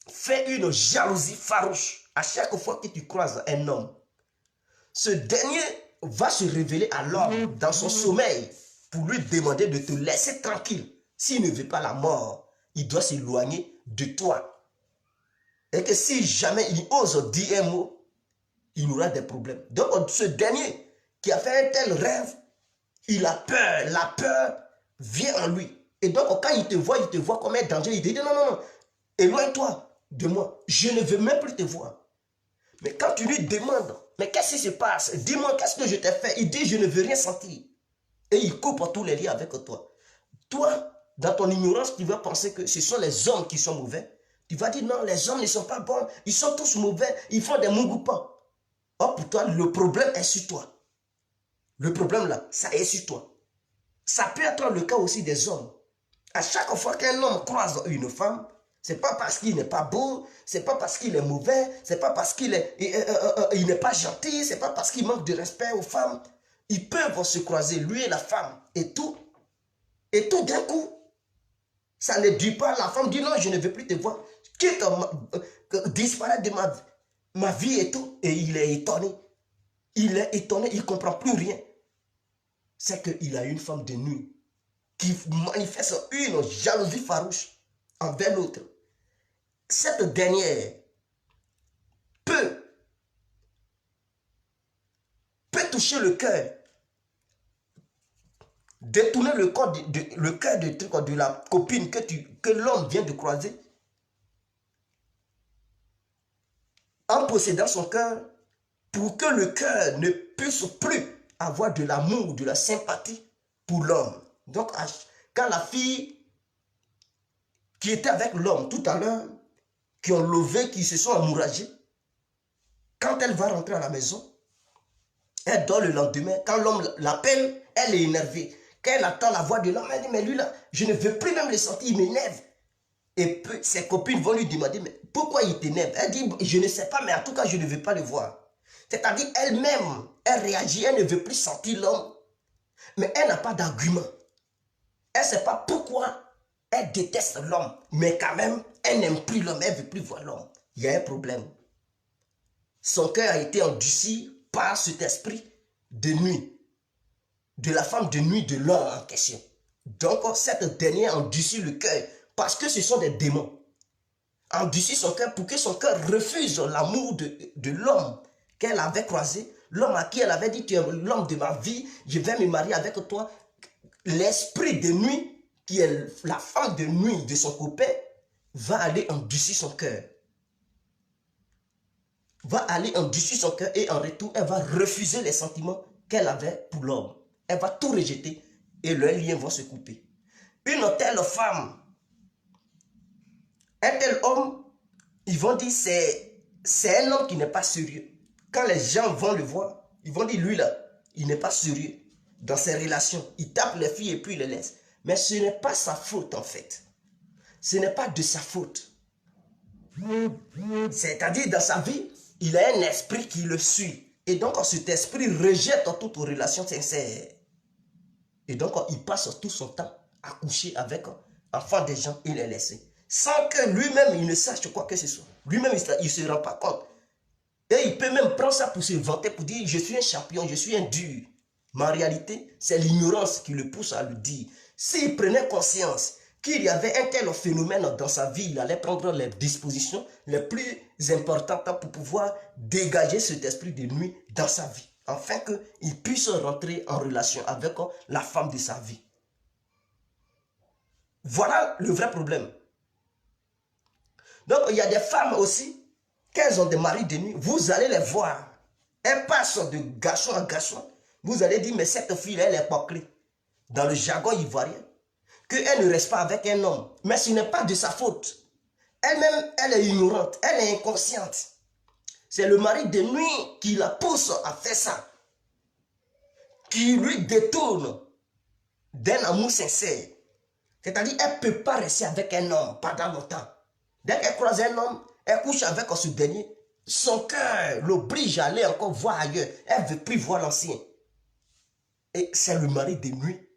fait une jalousie farouche à chaque fois que tu croises un homme. Ce dernier va se révéler à l'homme dans son sommeil pour lui demander de te laisser tranquille. S'il ne veut pas la mort, il doit s'éloigner de toi. Et que si jamais il ose dire un mot, il aura des problèmes. Donc ce dernier qui a fait un tel rêve, il a peur. La peur vient en lui. Et donc quand il te voit comme un danger. Il te dit non, non, non, éloigne-toi de moi. Je ne veux même plus te voir. Mais quand tu lui demandes, mais qu'est-ce qui se passe? Dis-moi, qu'est-ce que je t'ai fait? Il dit, je ne veux rien sentir. Et il coupe tous les liens avec toi. Toi, dans ton ignorance, tu vas penser que ce sont les hommes qui sont mauvais. Tu vas dire, non, les hommes ne sont pas bons. Ils sont tous mauvais. Ils font des mougoupans. Or, pour toi, le problème est sur toi. Le problème là, ça est sur toi. Ça peut être le cas aussi des hommes. À chaque fois qu'un homme croise une femme, c'est pas parce qu'il n'est pas beau, c'est pas parce qu'il est mauvais, c'est pas parce qu'il il n'est pas gentil, c'est pas parce qu'il manque de respect aux femmes. Ils peuvent se croiser, lui et la femme, et tout d'un coup, ça ne dit pas, la femme dit non, je ne veux plus te voir, quitte, disparaître de ma vie et tout, et il est étonné. Il est étonné, il ne comprend plus rien. C'est qu'il a une femme de nuit qui manifeste une jalousie farouche envers l'autre. Cette dernière peut toucher le cœur, détourner le cœur de la copine que l'homme vient de croiser, en possédant son cœur, pour que le cœur ne puisse plus avoir de l'amour, de la sympathie pour l'homme. Donc, quand la fille qui était avec l'homme tout à l'heure, qui ont levé, qui se sont amouragés, quand elle va rentrer à la maison, elle dort le lendemain. Quand l'homme l'appelle, elle est énervée. Quand elle attend la voix de l'homme, elle dit, mais lui là, je ne veux plus même le sentir, il m'énerve. Et ses copines vont lui demander, mais pourquoi il t'énerve? Elle dit, je ne sais pas, mais en tout cas, je ne veux pas le voir. C'est-à-dire, elle-même, elle réagit, elle ne veut plus sentir l'homme. Mais elle n'a pas d'argument. Elle ne sait pas pourquoi elle déteste l'homme. Mais quand même, elle n'aime plus l'homme, elle ne veut plus voir l'homme. Il y a un problème. Son cœur a été endurci par cet esprit de nuit. De la femme de nuit de l'homme en question. Donc, cette dernière endurcit le cœur. Parce que ce sont des démons. Endurcit son cœur pour que son cœur refuse l'amour de l'homme qu'elle avait croisé. L'homme à qui elle avait dit, tu es l'homme de ma vie, je vais me marier avec toi. L'esprit de nuit, qui est la femme de nuit de son copain, va aller endurcir son cœur. Va aller endurcir son cœur et en retour, elle va refuser les sentiments qu'elle avait pour l'homme. Elle va tout rejeter et leurs liens vont se couper. Une telle femme, un tel homme, ils vont dire c'est un homme qui n'est pas sérieux. Quand les gens vont le voir, ils vont dire lui là, il n'est pas sérieux dans ses relations. Il tape les filles et puis il les laisse. Mais ce n'est pas sa faute en fait. Ce n'est pas de sa faute. C'est-à-dire dans sa vie, il a un esprit qui le suit. Et donc cet esprit rejette toute relation sincère. Et donc il passe tout son temps à coucher avec enfants des gens et les laisser. Sans que lui-même il ne sache quoi que ce soit. Lui-même il ne se rend pas compte. Et il peut même prendre ça pour se vanter, pour dire je suis un champion, je suis un dur. Mais en réalité, c'est l'ignorance qui le pousse à le dire. S'il prenait conscience qu'il y avait un tel phénomène dans sa vie, il allait prendre les dispositions les plus importantes pour pouvoir dégager cet esprit de nuit dans sa vie, afin qu'il puisse rentrer en relation avec la femme de sa vie. Voilà le vrai problème. Donc, il y a des femmes aussi, qu'elles ont des maris de nuit, vous allez les voir. Elles passent de garçon à garçon. Vous allez dire, mais cette fille, elle est poclée. Dans le jargon ivoirien, qu'elle ne reste pas avec un homme. Mais ce n'est pas de sa faute. Elle-même, elle est ignorante, elle est inconsciente. C'est le mari de nuit qui la pousse à faire ça. Qui lui détourne d'un amour sincère. C'est-à-dire, elle ne peut pas rester avec un homme pendant longtemps. Dès qu'elle croise un homme, elle couche avec ce dernier. Son cœur l'oblige à aller encore voir ailleurs. Elle ne veut plus voir l'ancien. Et c'est le mari de nuit.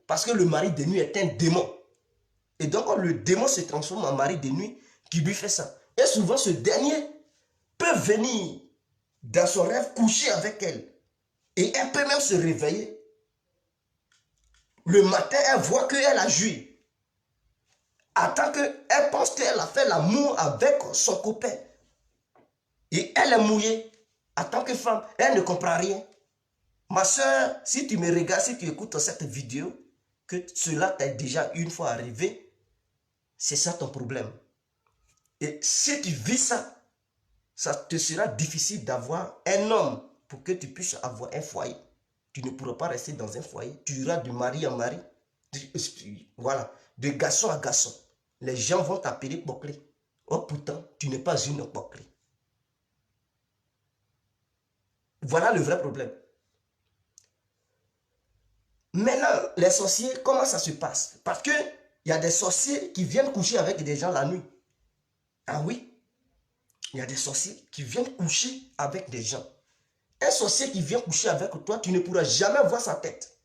Parce que le mari de nuit est un démon. Et donc, le démon se transforme en mari de nuit qui lui fait ça. Et souvent, ce dernier peut venir dans son rêve coucher avec elle. Et elle peut même se réveiller. Le matin, elle voit qu'elle a joui. Attends qu'elle pense qu'elle a fait l'amour avec son copain. Et elle est mouillée. En tant que femme, elle ne comprend rien. Ma soeur, si tu me regardes, si tu écoutes cette vidéo, que cela t'est déjà une fois arrivé, c'est ça ton problème. Et si tu vis ça, ça te sera difficile d'avoir un homme pour que tu puisses avoir un foyer. Tu ne pourras pas rester dans un foyer. Tu iras de mari en mari. Voilà, de garçon à garçon. Les gens vont t'appeler poclé. Oh, pourtant, tu n'es pas une poclé. Voilà le vrai problème. Maintenant, les sorciers, comment ça se passe? Parce qu'il y a des sorciers qui viennent coucher avec des gens la nuit. Ah oui, il y a des sorciers qui viennent coucher avec des gens. Un sorcier qui vient coucher avec toi, tu ne pourras jamais voir sa tête.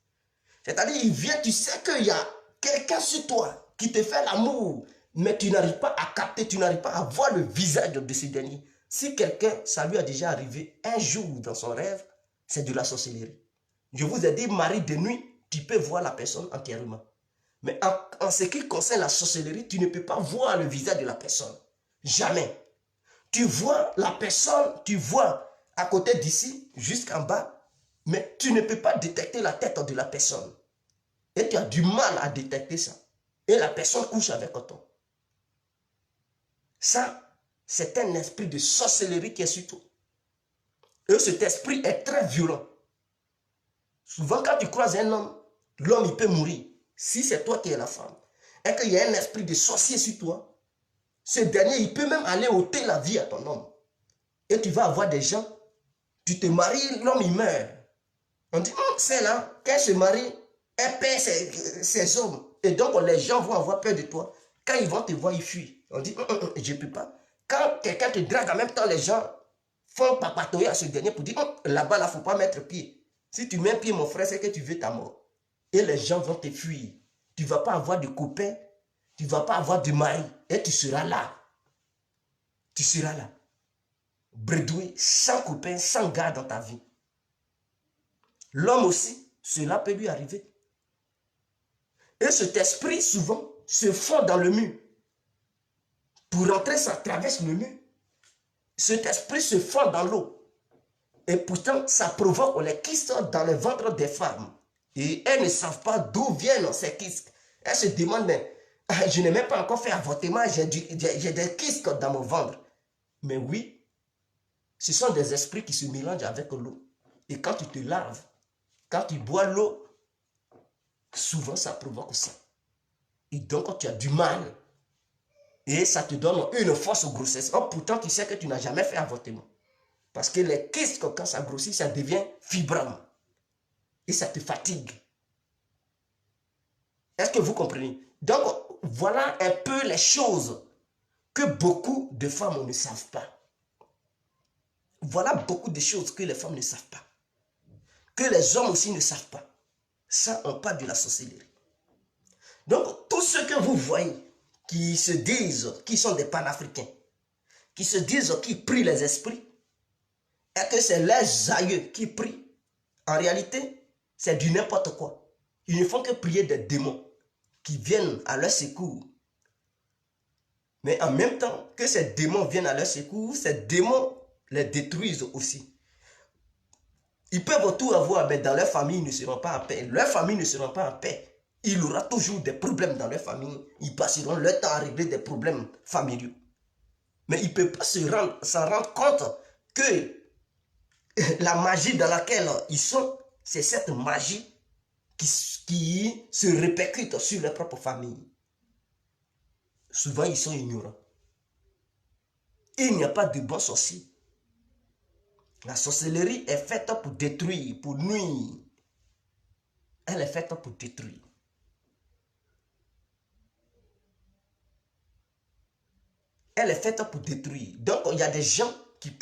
C'est-à-dire, il vient, tu sais qu'il y a quelqu'un sur toi qui te fait l'amour, mais tu n'arrives pas à capter, tu n'arrives pas à voir le visage de ce dernier. Si quelqu'un, ça lui a déjà arrivé un jour dans son rêve, c'est de la sorcellerie. Je vous ai dit, mari de nuit, tu peux voir la personne entièrement. Mais en ce qui concerne la sorcellerie, tu ne peux pas voir le visage de la personne. Jamais. Tu vois la personne, tu vois à côté d'ici, jusqu'en bas, mais tu ne peux pas détecter la tête de la personne. Et tu as du mal à détecter ça. Et la personne couche avec toi. Ça, c'est un esprit de sorcellerie qui est sur toi. Et cet esprit est très violent. Souvent, quand tu croises un homme, l'homme, il peut mourir. Si c'est toi qui es la femme, et qu'il y a un esprit de sorcier sur toi, ce dernier, il peut même aller ôter la vie à ton homme. Et tu vas avoir des gens, tu te maries, l'homme, il meurt. On dit, c'est là, quand elle se marie, elle perd ses hommes. Et donc, les gens vont avoir peur de toi. Quand ils vont te voir, ils fuient. On dit, je ne peux pas. Quand quelqu'un te drague, en même temps, les gens font papatoyer à ce dernier pour dire, là-bas, il ne faut pas mettre pied. Si tu mets pied, mon frère, c'est que tu veux ta mort. Et les gens vont te fuir. Tu ne vas pas avoir de copain, tu ne vas pas avoir de mari. Et tu seras là. Tu seras là. Bredoué, sans copain, sans gars dans ta vie. L'homme aussi, cela peut lui arriver. Et cet esprit, souvent, se fond dans le mur. Pour rentrer, ça traverse le mur. Cet esprit se fond dans l'eau. Et pourtant, ça provoque les kystes dans le ventre des femmes. Et elles ne savent pas d'où viennent ces kystes. Elles se demandent, mais je n'ai même pas encore fait avortement, j'ai des kystes dans mon ventre. Mais oui, ce sont des esprits qui se mélangent avec l'eau. Et quand tu te laves, quand tu bois l'eau, souvent ça provoque ça. Et donc tu as du mal. Et ça te donne une fausse grossesse. Oh, pourtant tu sais que tu n'as jamais fait avortement. Parce que les kystes, quand ça grossit, ça devient fibrant. Et ça te fatigue. Est-ce que vous comprenez? Donc, voilà un peu les choses que beaucoup de femmes ne savent pas. Voilà beaucoup de choses que les femmes ne savent pas. Que les hommes aussi ne savent pas. Ça, on parle de la sorcellerie. Donc, tous ceux que vous voyez qui se disent, qui sont des panafricains, qui se disent qu'ils prient les esprits, et que c'est leurs aïeux qui prient, en réalité, c'est du n'importe quoi. Ils ne font que prier des démons. qui viennent à leur secours. Mais en même temps que ces démons viennent à leur secours, ces démons les détruisent aussi. Ils peuvent tout avoir, mais dans leur famille, ils ne seront pas en paix. Leur famille ne sera pas en paix. Il y aura toujours des problèmes dans leur famille. Ils passeront leur temps à régler des problèmes familiaux. Mais ils ne peuvent pas s'en rendre compte que la magie dans laquelle ils sont, c'est cette magie qui se répercute sur leur propre famille. Souvent, ils sont ignorants. Il n'y a pas de bons sorciers. La sorcellerie est faite pour détruire, pour nuire. Elle est faite pour détruire. Elle est faite pour détruire. Donc, il y a des gens qui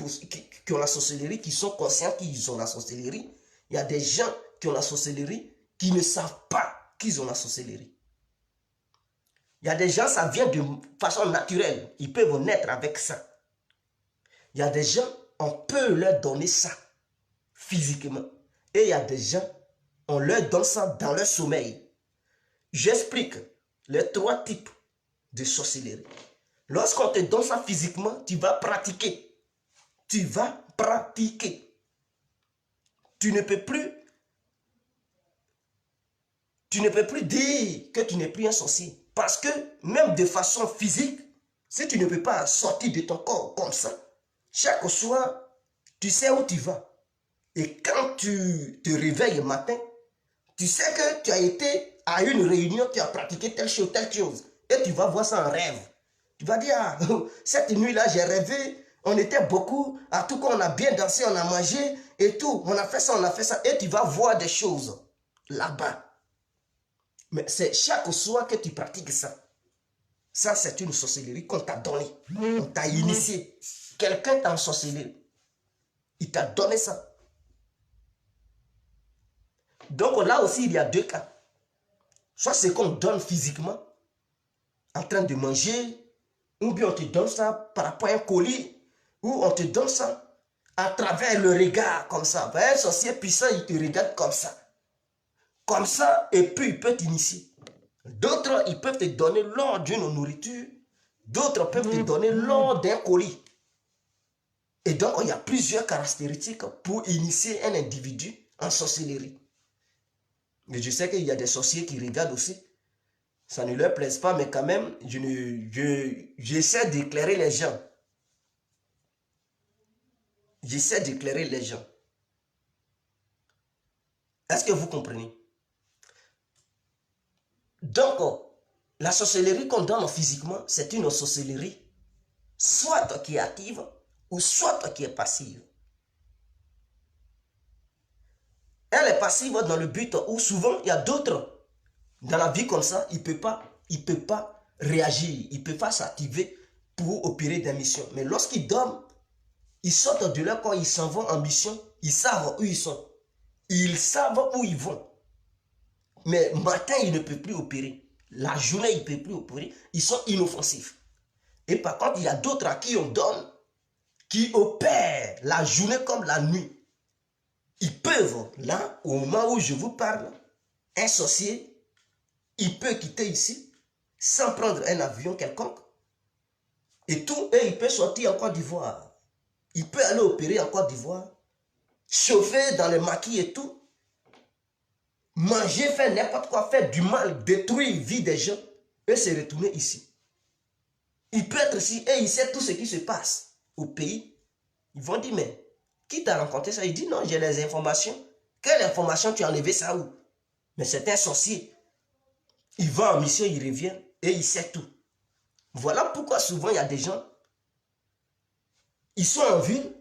ont la sorcellerie, qui sont conscients qu'ils ont la sorcellerie. Il y a des gens qui ont la sorcellerie, qui ne savent pas qu'ils ont la sorcellerie. Il y a des gens, ça vient de façon naturelle. Ils peuvent naître avec ça. Il y a des gens, on peut leur donner ça physiquement. Et il y a des gens, on leur donne ça dans leur sommeil. J'explique les 3 types de sorcellerie. Lorsqu'on te donne ça physiquement, tu vas pratiquer. Tu vas pratiquer. Tu ne peux plus dire que tu n'es plus un sorcier. Parce que même de façon physique, si tu ne peux pas sortir de ton corps comme ça, chaque soir, tu sais où tu vas. Et quand tu te réveilles le matin, tu sais que tu as été à une réunion, tu as pratiqué telle chose. Et tu vas voir ça en rêve. Tu vas dire, ah, cette nuit-là, j'ai rêvé, on était beaucoup, à tout cas, on a bien dansé, on a mangé et tout. On a fait ça. Et tu vas voir des choses là-bas. Mais c'est chaque soir que tu pratiques ça. Ça, c'est une sorcellerie qu'on t'a donnée. On t'a initié. Quelqu'un t'a ensorcelé. Il t'a donné ça. Donc là aussi, il y a 2 cas. Soit c'est qu'on donne physiquement, en train de manger, ou bien on te donne ça par rapport à un colis, ou on te donne ça à travers le regard, comme ça. Un sorcier puissant, il te regarde comme ça. Comme ça, et puis il peut t'initier. D'autres, ils peuvent te donner lors d'une nourriture. D'autres peuvent te donner lors d'un colis. Et donc, il y a plusieurs caractéristiques pour initier un individu en sorcellerie. Mais je sais qu'il y a des sorciers qui regardent aussi. Ça ne leur plaise pas, mais quand même, j'essaie d'éclairer les gens. J'essaie d'éclairer les gens. Est-ce que vous comprenez? Donc, la sorcellerie qu'on donne physiquement, c'est une sorcellerie soit qui est active ou soit qui est passive. Elle est passive dans le but où souvent il y a d'autres dans la vie comme ça, il ne peut pas réagir, il ne peut pas s'activer pour opérer des missions. Mais lorsqu'ils dorment, ils sortent de leur corps, ils s'en vont en mission, ils savent où ils sont. Ils savent où ils vont. Mais matin, ils ne peuvent plus opérer. La journée, ils ne peuvent plus opérer. Ils sont inoffensifs. Et par contre, il y a d'autres à qui on donne, qui opèrent la journée comme la nuit. Ils peuvent, là, au moment où je vous parle, un sorcier, il peut quitter ici, sans prendre un avion quelconque, et tout, et il peut sortir en Côte d'Ivoire. Il peut aller opérer en Côte d'Ivoire, chauffer dans les maquis et tout, manger, faire n'importe quoi, faire du mal, détruire la vie des gens, et se retourner ici. Il peut être ici, et il sait tout ce qui se passe au pays. Ils vont dire, mais qui t'a rencontré ça? Il dit, non, j'ai les informations. Quelle information tu as enlevé ça où? Mais c'est un sorcier. Il va en mission, il revient, et il sait tout. Voilà pourquoi souvent il y a des gens, ils sont en ville,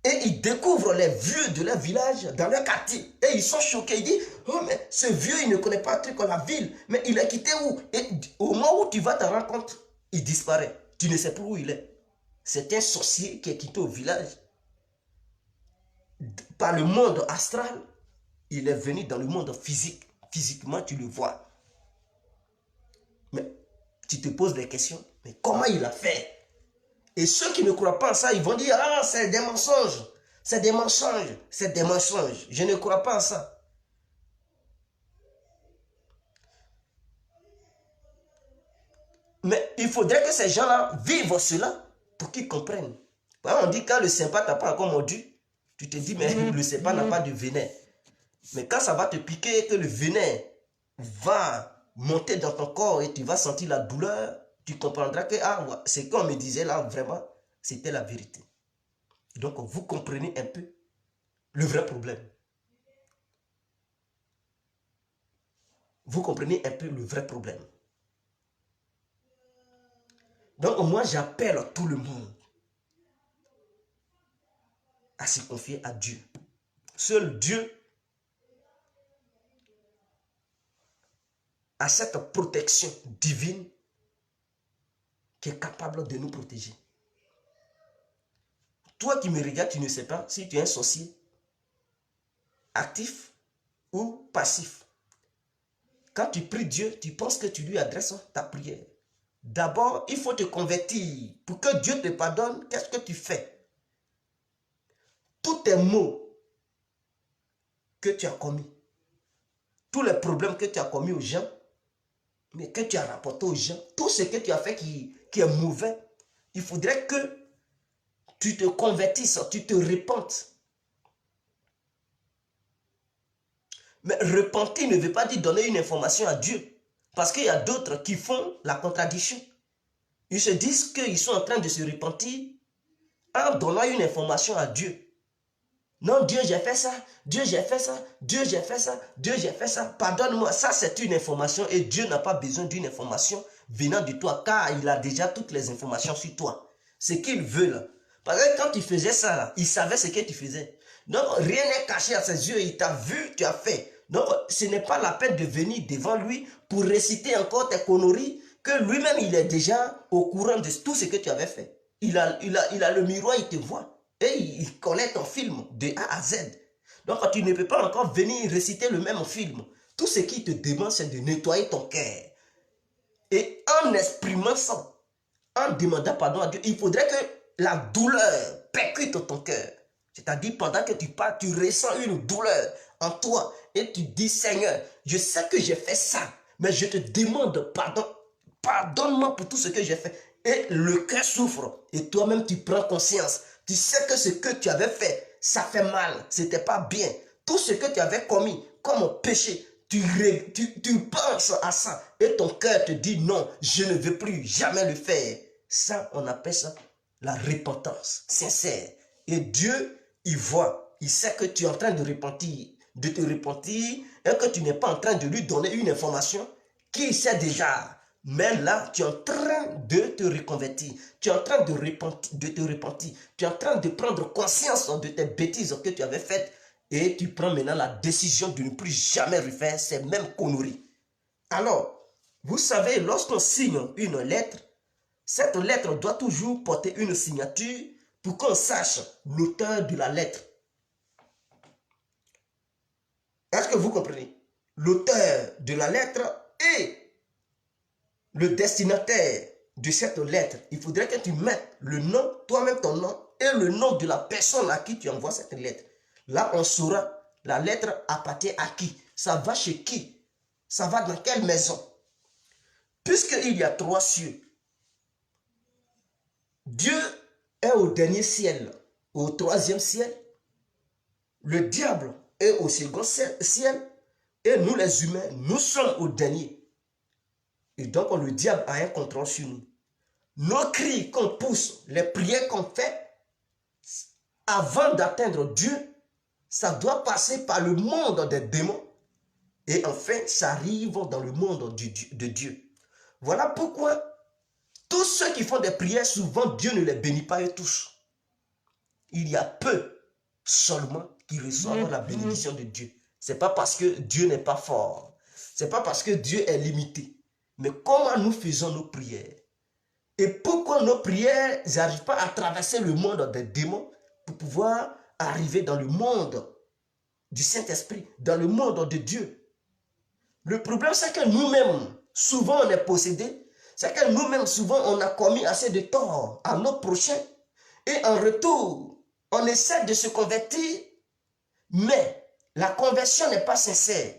et ils découvrent les vieux de leur village, dans leur quartier. Et ils sont choqués. Ils disent, oh mais ce vieux, il ne connaît pas un truc en la ville. Mais il est quitté où? Et au moment où tu vas te rendre compte, il disparaît. Tu ne sais plus où il est. C'est un sorcier qui est quitté au village. Par le monde astral, il est venu dans le monde physique. Physiquement, tu le vois. Mais tu te poses des questions. Mais comment il a fait? Et ceux qui ne croient pas en ça, ils vont dire, ah, c'est des mensonges. C'est des mensonges. C'est des mensonges. Je ne crois pas en ça. Mais il faudrait que ces gens-là vivent cela pour qu'ils comprennent. On dit quand le sympa t'a pas encore mordu, tu te dis, mais le sympa n'a pas de venin. Mais quand ça va te piquer, que le venin va monter dans ton corps et tu vas sentir la douleur, tu comprendras que ah, ce qu'on me disait là, vraiment, c'était la vérité. Donc, vous comprenez un peu le vrai problème. Vous comprenez un peu le vrai problème. Donc, moi, j'appelle tout le monde à se confier à Dieu. Seul Dieu a cette protection divine qui est capable de nous protéger. Toi qui me regardes, tu ne sais pas si tu es un sorcier, actif ou passif. Quand tu pries Dieu, tu penses que tu lui adresses ta prière. D'abord, il faut te convertir. Pour que Dieu te pardonne, qu'est-ce que tu fais? Tous tes maux que tu as commis, tous les problèmes que tu as commis aux gens, mais que tu as rapporté aux gens, tout ce que tu as fait qui est mauvais, il faudrait que tu te convertisses, tu te repentes. Mais repentir ne veut pas dire donner une information à Dieu. Parce qu'il y a d'autres qui font la contradiction. Ils se disent qu'ils sont en train de se repentir en donnant une information à Dieu. Non, Dieu, j'ai fait ça. Dieu, j'ai fait ça. Dieu, j'ai fait ça. Dieu, j'ai fait ça. Pardonne-moi. Ça, c'est une information et Dieu n'a pas besoin d'une information venant de toi car il a déjà toutes les informations sur toi. Ce qu'il veut là. Parce que quand tu faisais ça là, il savait ce que tu faisais. Donc, rien n'est caché à ses yeux. Il t'a vu, tu as fait. Donc, ce n'est pas la peine de venir devant lui pour réciter encore tes conneries que lui-même, il est déjà au courant de tout ce que tu avais fait. Il a le miroir, il te voit. Et il connaît ton film de A à Z. Donc, tu ne peux pas encore venir réciter le même film. Tout ce qu'il te demande, c'est de nettoyer ton cœur. Et en exprimant ça, en demandant pardon à Dieu, il faudrait que la douleur percute ton cœur. C'est-à-dire, pendant que tu parles, tu ressens une douleur en toi. Et tu dis, Seigneur, je sais que j'ai fait ça, mais je te demande pardon. Pardonne-moi pour tout ce que j'ai fait. Et le cœur souffre. Et toi-même, tu prends conscience. Tu sais que ce que tu avais fait, ça fait mal. C'était pas bien. Tout ce que tu avais commis comme péché, tu penses à ça. Et ton cœur te dit, non, je ne veux plus jamais le faire. Ça, on appelle ça la repentance sincère. Et Dieu, il voit, il sait que tu es en train de te repentir et que tu n'es pas en train de lui donner une information qu'il sait déjà. Mais là, tu es en train de te reconvertir. Tu es en train de te repentir. Tu es en train de prendre conscience de tes bêtises que tu avais faites et tu prends maintenant la décision de ne plus jamais refaire ces mêmes conneries. Alors, vous savez, lorsqu'on signe une lettre, cette lettre doit toujours porter une signature pour qu'on sache l'auteur de la lettre. Est-ce que vous comprenez? L'auteur de la lettre et le destinataire de cette lettre. Il faudrait que tu mettes le nom, toi-même ton nom, et le nom de la personne à qui tu envoies cette lettre. Là, on saura la lettre appartient à qui. Ça va chez qui? Ça va dans quelle maison? Puisqu'il y a 3 cieux, Dieu est au dernier ciel, au 3e ciel. Le diable est au second ciel. Et nous les humains, nous sommes au dernier. Et donc le diable a un contrôle sur nous. Nos cris qu'on pousse, les prières qu'on fait, avant d'atteindre Dieu, ça doit passer par le monde des démons. Et enfin, ça arrive dans le monde de Dieu. Voilà pourquoi tous ceux qui font des prières, souvent Dieu ne les bénit pas eux tous. Il y a peu seulement qui reçoivent la bénédiction de Dieu. Ce n'est pas parce que Dieu n'est pas fort. Ce n'est pas parce que Dieu est limité. Mais comment nous faisons nos prières? Et pourquoi nos prières n'arrivent pas à traverser le monde des démons pour pouvoir arriver dans le monde du Saint-Esprit, dans le monde de Dieu? Le problème, c'est que nous-mêmes, souvent on est possédés. C'est que nous-mêmes, souvent on a commis assez de tort à nos prochains. Et en retour, on essaie de se convertir, mais la conversion n'est pas sincère.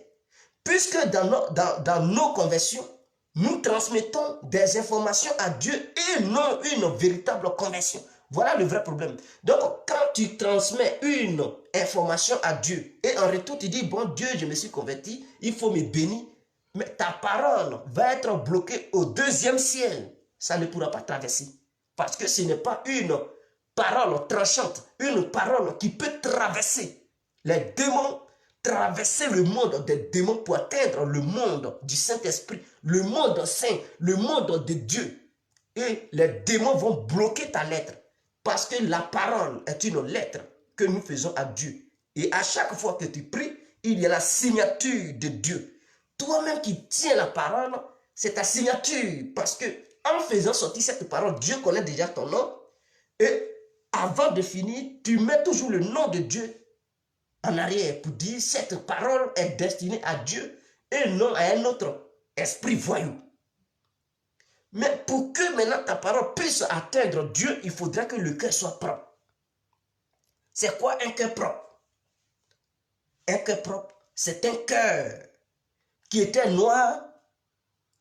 Puisque dans nos conversions, Nous transmettons des informations à Dieu et non une véritable conversion. Voilà le vrai problème. Donc, quand tu transmets une information à Dieu et en retour, tu dis, bon Dieu, je me suis converti, il faut me bénir, mais ta parole va être bloquée au deuxième ciel. Ça ne pourra pas traverser. Parce que ce n'est pas une parole tranchante, une parole qui peut traverser les démons, traverser le monde des démons pour atteindre le monde du Saint-Esprit, le monde saint, le monde de Dieu. Et les démons vont bloquer ta lettre. Parce que la parole est une lettre que nous faisons à Dieu. Et à chaque fois que tu pries, il y a la signature de Dieu. Toi-même qui tiens la parole, c'est ta signature. Parce que en faisant sortir cette parole, Dieu connaît déjà ton nom. Et avant de finir, tu mets toujours le nom de Dieu en arrière pour dire cette parole est destinée à Dieu et non à un autre esprit voyou. Mais pour que maintenant ta parole puisse atteindre Dieu, il faudrait que le cœur soit propre. C'est quoi un cœur propre? Un cœur propre, c'est un cœur qui était noir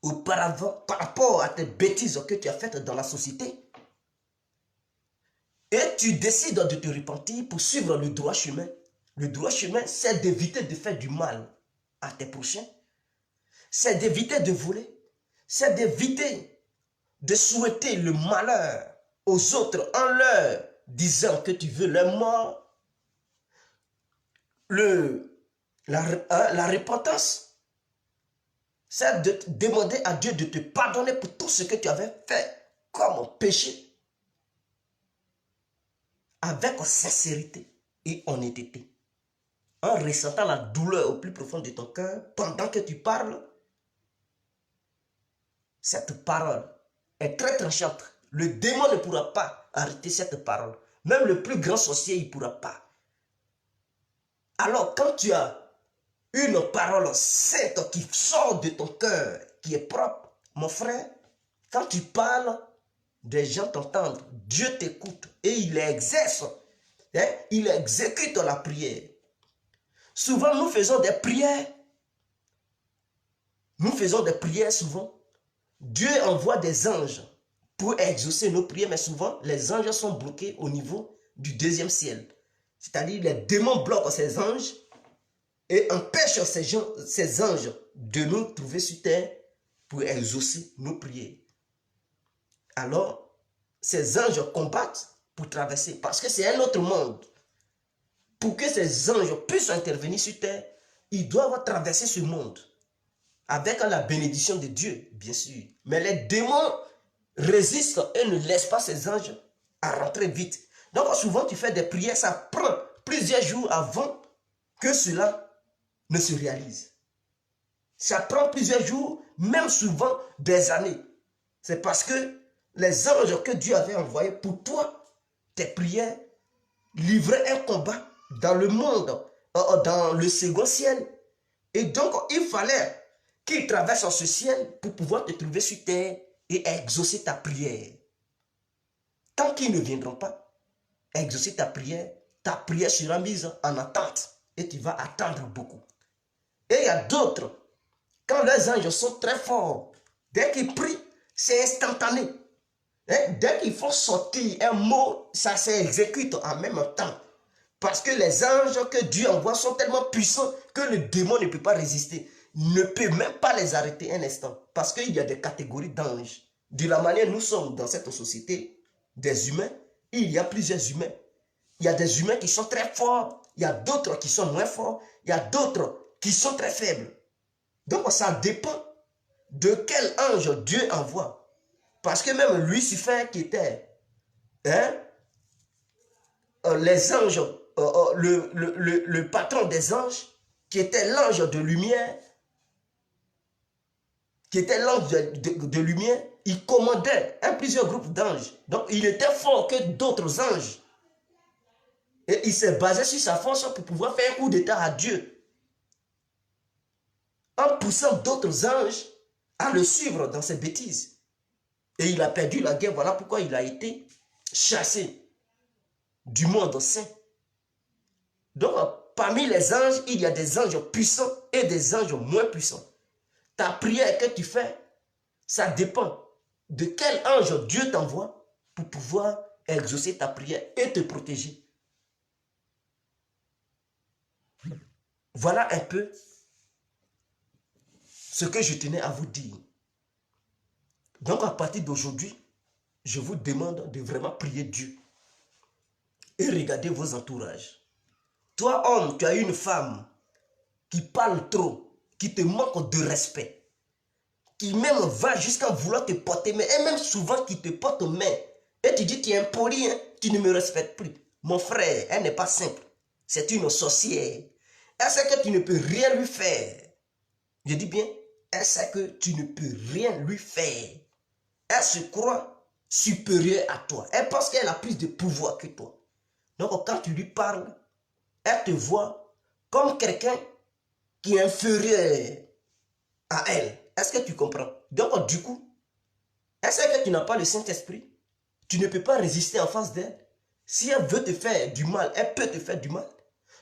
auparavant par rapport à tes bêtises que tu as faites dans la société. Et tu décides de te repentir pour suivre le droit chemin. Le droit chemin, c'est d'éviter de faire du mal à tes prochains. C'est d'éviter de voler. C'est d'éviter de souhaiter le malheur aux autres en leur disant que tu veux leur mort. La repentance, c'est de demander à Dieu de te pardonner pour tout ce que tu avais fait comme péché, avec sincérité et honnêteté, en ressentant la douleur au plus profond de ton cœur pendant que tu parles. Cette parole est très tranchante. Le démon ne pourra pas arrêter cette parole. Même le plus grand sorcier, il ne pourra pas. Alors, quand tu as une parole sainte qui sort de ton cœur, qui est propre, mon frère, quand tu parles, des gens t'entendent, Dieu t'écoute et il exerce, il exécute la prière. Souvent, nous faisons des prières. Nous faisons des prières souvent. Dieu envoie des anges pour exaucer nos prières, mais souvent, les anges sont bloqués au niveau du deuxième ciel. C'est-à-dire, les démons bloquent ces anges et empêchent ces anges de nous trouver sur terre pour exaucer nos prières. Alors, ces anges combattent pour traverser, parce que c'est un autre monde. Pour que ces anges puissent intervenir sur terre, ils doivent traverser ce monde. Avec la bénédiction de Dieu, bien sûr. Mais les démons résistent et ne laissent pas ces anges à rentrer vite. Donc souvent tu fais des prières, ça prend plusieurs jours avant que cela ne se réalise. Ça prend plusieurs jours, même souvent des années. C'est parce que les anges que Dieu avait envoyés pour toi, tes prières, livraient un combat dans le monde, dans le second ciel. Et donc il fallait qu'ils traversent ce ciel pour pouvoir te trouver sur terre et exaucer ta prière. Tant qu'ils ne viendront pas exaucer ta prière sera mise en attente et tu vas attendre beaucoup. Et il y a d'autres, quand les anges sont très forts, dès qu'ils prient, c'est instantané. Dès qu'ils font sortir un mot, ça s'exécute en même temps. Parce que les anges que Dieu envoie sont tellement puissants que le démon ne peut pas résister. Ne peut même pas les arrêter un instant. Parce qu'il y a des catégories d'anges. De la manière nous sommes dans cette société, des humains, il y a plusieurs humains. Il y a des humains qui sont très forts, il y a d'autres qui sont moins forts, il y a d'autres qui sont très faibles. Donc ça dépend de quel ange Dieu envoie. Parce que même Lucifer qui était les anges, le patron des anges, qui était l'ange de lumière, de lumière, il commandait plusieurs groupes d'anges. Donc il était fort que d'autres anges. Et il s'est basé sur sa force pour pouvoir faire un coup d'état à Dieu. En poussant d'autres anges à le suivre dans ses bêtises. Et il a perdu la guerre. Voilà pourquoi il a été chassé du monde saint. Donc, parmi les anges, il y a des anges puissants et des anges moins puissants. Ta prière que tu fais, Ça dépend de quel ange Dieu t'envoie pour pouvoir exaucer ta prière et te protéger. Voilà un peu ce que je tenais à vous dire. Donc à partir d'aujourd'hui, je vous demande de vraiment prier Dieu. Et regardez vos entourages. Toi, homme, tu as une femme qui parle trop, qui te manque de respect, qui même va jusqu'à vouloir te porter main, et même souvent qui te porte main. Et tu dis, tu es impoli, hein, tu ne me respectes plus. Mon frère, elle n'est pas simple. C'est une sorcière. Elle sait que tu ne peux rien lui faire. Je dis bien, elle sait que tu ne peux rien lui faire. Elle se croit supérieure à toi. Elle pense qu'elle a plus de pouvoir que toi. Donc quand tu lui parles, elle te voit comme quelqu'un qui est inférieur à elle. Est-ce que tu comprends? Donc du coup, elle sait que tu n'as pas le Saint-Esprit. Tu ne peux pas résister en face d'elle. Si elle veut te faire du mal, elle peut te faire du mal.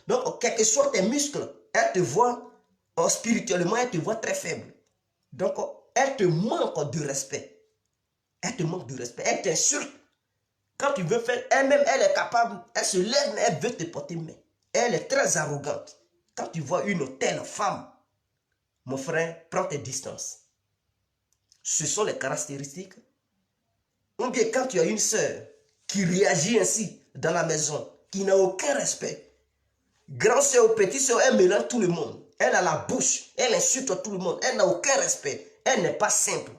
Donc, quels que soient tes muscles, elle te voit spirituellement, elle te voit très faible. Donc, elle te manque de respect. Elle te manque de respect. Elle t'insulte. Quand tu veux faire, elle-même, elle est capable, elle se lève, mais elle veut te porter main. Elle est très arrogante. Quand tu vois une telle femme, mon frère, prends tes distances. Ce sont les caractéristiques. Ou bien quand tu as une sœur qui réagit ainsi dans la maison, qui n'a aucun respect, grand sœur ou petit sœur, elle mélange tout le monde. Elle a la bouche, elle insulte tout le monde, elle n'a aucun respect, elle n'est pas simple,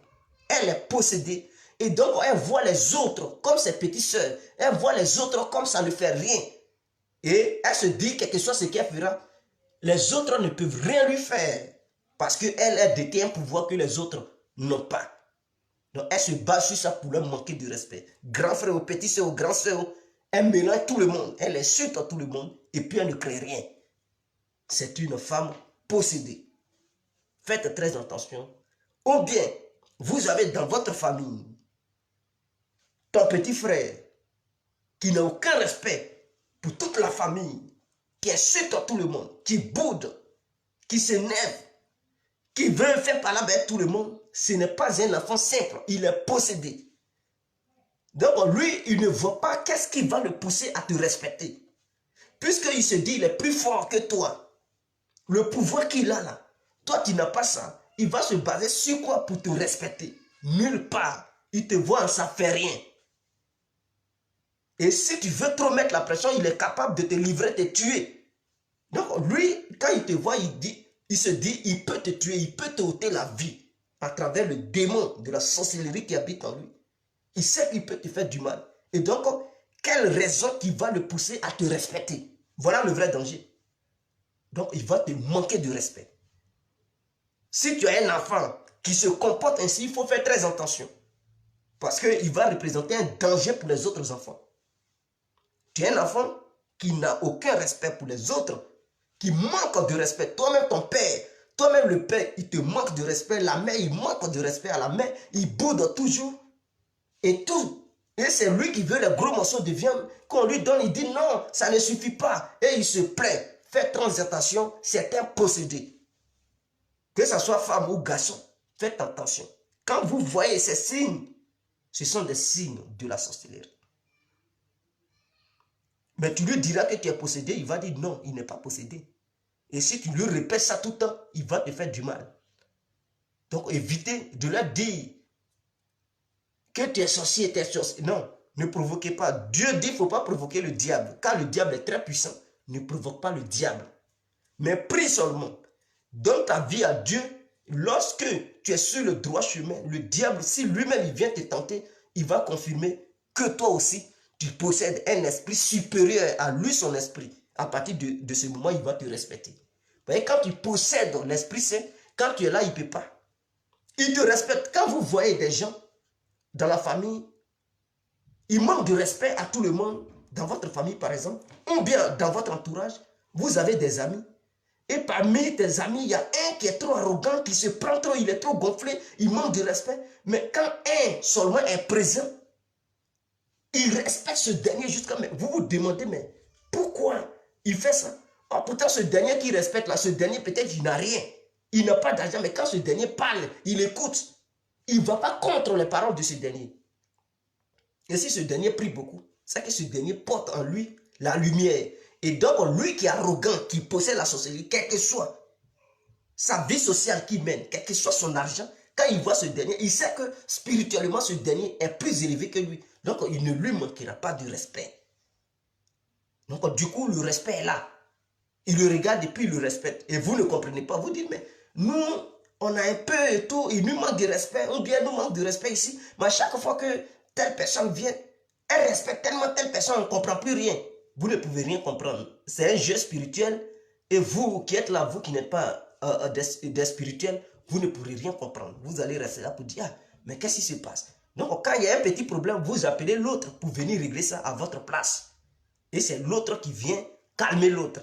elle est possédée. Et donc elle voit les autres comme ses petites sœurs, elle voit les autres comme ça ne fait rien. Et elle se dit, quel que soit ce qu'elle fera, les autres ne peuvent rien lui faire. Parce qu'elle détient un pouvoir que les autres n'ont pas. Donc elle se base sur ça pour leur manquer de respect. Grand frère ou petit soeur ou grand soeur, elle mélange tout le monde, elle insulte tout le monde et puis elle ne crée rien. C'est une femme possédée. Faites très attention. Ou bien, vous avez dans votre famille ton petit frère qui n'a aucun respect pour toute la famille, qui insulte tout le monde, qui boude, qui s'énerve, qui veut faire parler avec tout le monde. Ce n'est pas un enfant simple, il est possédé. Donc lui, il ne voit pas qu'est-ce qui va le pousser à te respecter. Puisqu'il se dit, il est plus fort que toi. Le pouvoir qu'il a là, toi tu n'as pas ça. Il va se baser sur quoi pour te respecter? Nulle part. Il te voit, ça fait rien. Et si tu veux trop mettre la pression, il est capable de te livrer, te tuer. Donc lui, quand il te voit, il se dit, il peut te tuer, il peut te ôter la vie à travers le démon de la sorcellerie qui habite en lui. Il sait qu'il peut te faire du mal. Et donc, quelle raison qui va le pousser à te respecter? Voilà le vrai danger. Donc, il va te manquer de respect. Si tu as un enfant qui se comporte ainsi, il faut faire très attention. Parce qu'il va représenter un danger pour les autres enfants. Tu as un enfant qui n'a aucun respect pour les autres, qui manque de respect. Toi-même, ton père, toi-même le père, il te manque de respect. La mère, il manque de respect à la mère. Il boude toujours. Et tout. Et c'est lui qui veut les gros morceaux de viande qu'on lui donne. Il dit non, ça ne suffit pas. Et il se plaint. Faites très attention, c'est un possédé. Que ce soit femme ou garçon, faites attention. Quand vous voyez ces signes, ce sont des signes de la sorcellerie. Mais tu lui diras que tu es possédé, il va dire non, il n'est pas possédé. Et si tu lui répètes ça tout le temps, il va te faire du mal. Donc évitez de leur dire que tu es sorcier, tu es sorcier. Non, ne provoquez pas. Dieu dit qu'il ne faut pas provoquer le diable. Car le diable est très puissant, ne provoque pas le diable. Mais prie seulement. Donne ta vie à Dieu. Lorsque tu es sur le droit chemin, le diable, si lui-même il vient te tenter, il va confirmer que toi aussi, tu possèdes un esprit supérieur à lui, son esprit. À partir de ce moment, il va te respecter. Vous voyez, quand tu possèdes l'Esprit Saint, quand tu es là, il ne peut pas. Il te respecte. Quand vous voyez des gens dans la famille, ils manquent de respect à tout le monde, dans votre famille par exemple, ou bien dans votre entourage, vous avez des amis. Et parmi tes amis, il y a un qui est trop arrogant, qui se prend trop, il est trop gonflé, il manque de respect. Mais quand un seulement est présent, il respecte ce dernier jusqu'à... Vous vous demandez, mais pourquoi il fait ça? Oh, pourtant, ce dernier qui respecte là, ce dernier peut-être il n'a rien. Il n'a pas d'argent, mais quand ce dernier parle, il écoute. il ne va pas contre les paroles de ce dernier. Et si ce dernier prie beaucoup, c'est que ce dernier porte en lui la lumière. Et donc, lui qui est arrogant, qui possède la sorcellerie, quel que soit sa vie sociale qu'il mène, quel que soit son argent, quand il voit ce dernier, il sait que spirituellement, ce dernier est plus élevé que lui. Donc, il ne lui manquera pas de respect. Donc, du coup, le respect est là. Il le regarde et puis il le respecte. Et vous ne comprenez pas. Vous dites, mais nous, on a un peu et tout, il nous manque de respect, ou bien nous manque de respect ici. Mais à chaque fois que telle personne vient, elle respecte tellement telle personne, on ne comprend plus rien. Vous ne pouvez rien comprendre. C'est un jeu spirituel. Et vous qui êtes là, vous qui n'êtes pas des spirituels, vous ne pourrez rien comprendre. Vous allez rester là pour dire, ah, mais qu'est-ce qui se passe? Donc, quand il y a un petit problème, vous appelez l'autre pour venir régler ça à votre place. Et c'est l'autre qui vient calmer l'autre.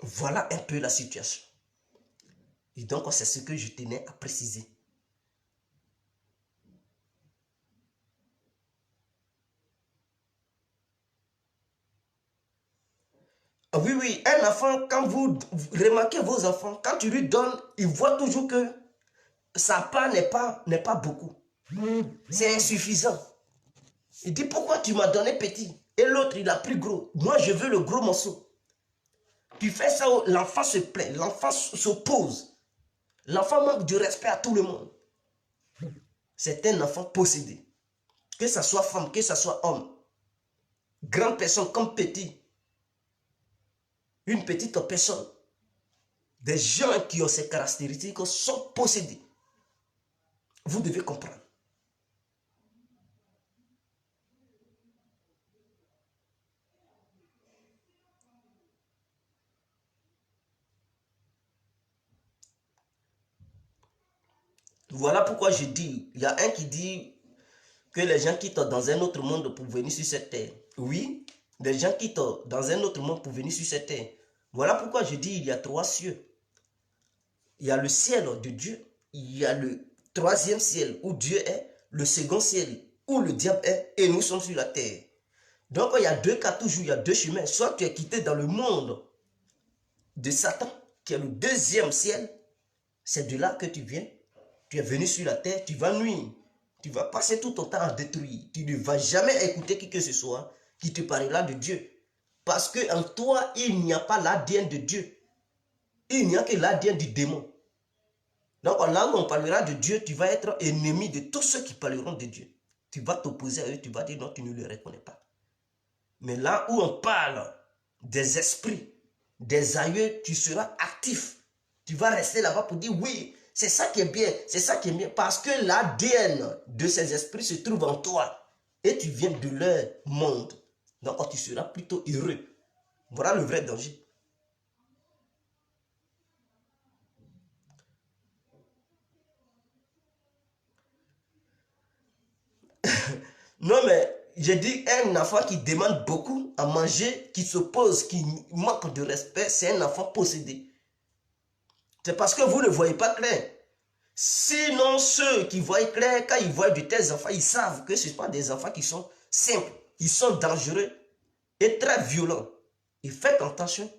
Voilà un peu la situation. Et donc, c'est ce que je tenais à préciser. Oui, oui, un enfant, quand vous remarquez vos enfants, quand tu lui donnes, il voit toujours que sa part n'est pas beaucoup. C'est insuffisant. Il dit, pourquoi tu m'as donné petit? Et l'autre, il a pris gros. Moi, je veux le gros morceau. Tu fais ça, l'enfant se plaint, l'enfant s'oppose. L'enfant manque de respect à tout le monde. C'est un enfant possédé. Que ce soit femme, que ce soit homme. Grande personne comme petit. Une petite personne. Des gens qui ont ces caractéristiques sont possédés. Vous devez comprendre. Voilà pourquoi je dis, il y a un qui dit que les gens quittent dans un autre monde pour venir sur cette terre. Oui, les gens quittent dans un autre monde pour venir sur cette terre. Voilà pourquoi je dis il y a trois cieux. Il y a le ciel de Dieu, il y a le troisième ciel où Dieu est, le second ciel où le diable est, et nous sommes sur la terre. Donc il y a deux cas toujours, il y a deux chemins. Soit tu es quitté dans le monde de Satan, qui est le deuxième ciel, c'est de là que tu viens. Tu es venu sur la terre, tu vas nuire. Tu vas passer tout ton temps à détruire. Tu ne vas jamais écouter qui que ce soit qui te parlera de Dieu. Parce qu'en toi, il n'y a pas l'ADN de Dieu. Il n'y a que l'ADN du démon. Donc là où on parlera de Dieu, tu vas être ennemi de tous ceux qui parleront de Dieu. Tu vas t'opposer à eux, tu vas dire non, tu ne les reconnais pas. Mais là où on parle des esprits, des aïeux, tu seras actif. Tu vas rester là-bas pour dire oui, c'est ça qui est bien, c'est ça qui est bien. Parce que l'ADN de ces esprits se trouve en toi. Et tu viens de leur monde. Donc tu seras plutôt heureux. Voilà le vrai danger. Non mais, j'ai dit un enfant qui demande beaucoup à manger, qui s'oppose, qui manque de respect, c'est un enfant possédé. C'est parce que vous ne voyez pas clair. Sinon, ceux qui voient clair, quand ils voient de tels enfants, ils savent que ce ne sont pas des enfants qui sont simples. Ils sont dangereux et très violents. Et faites attention.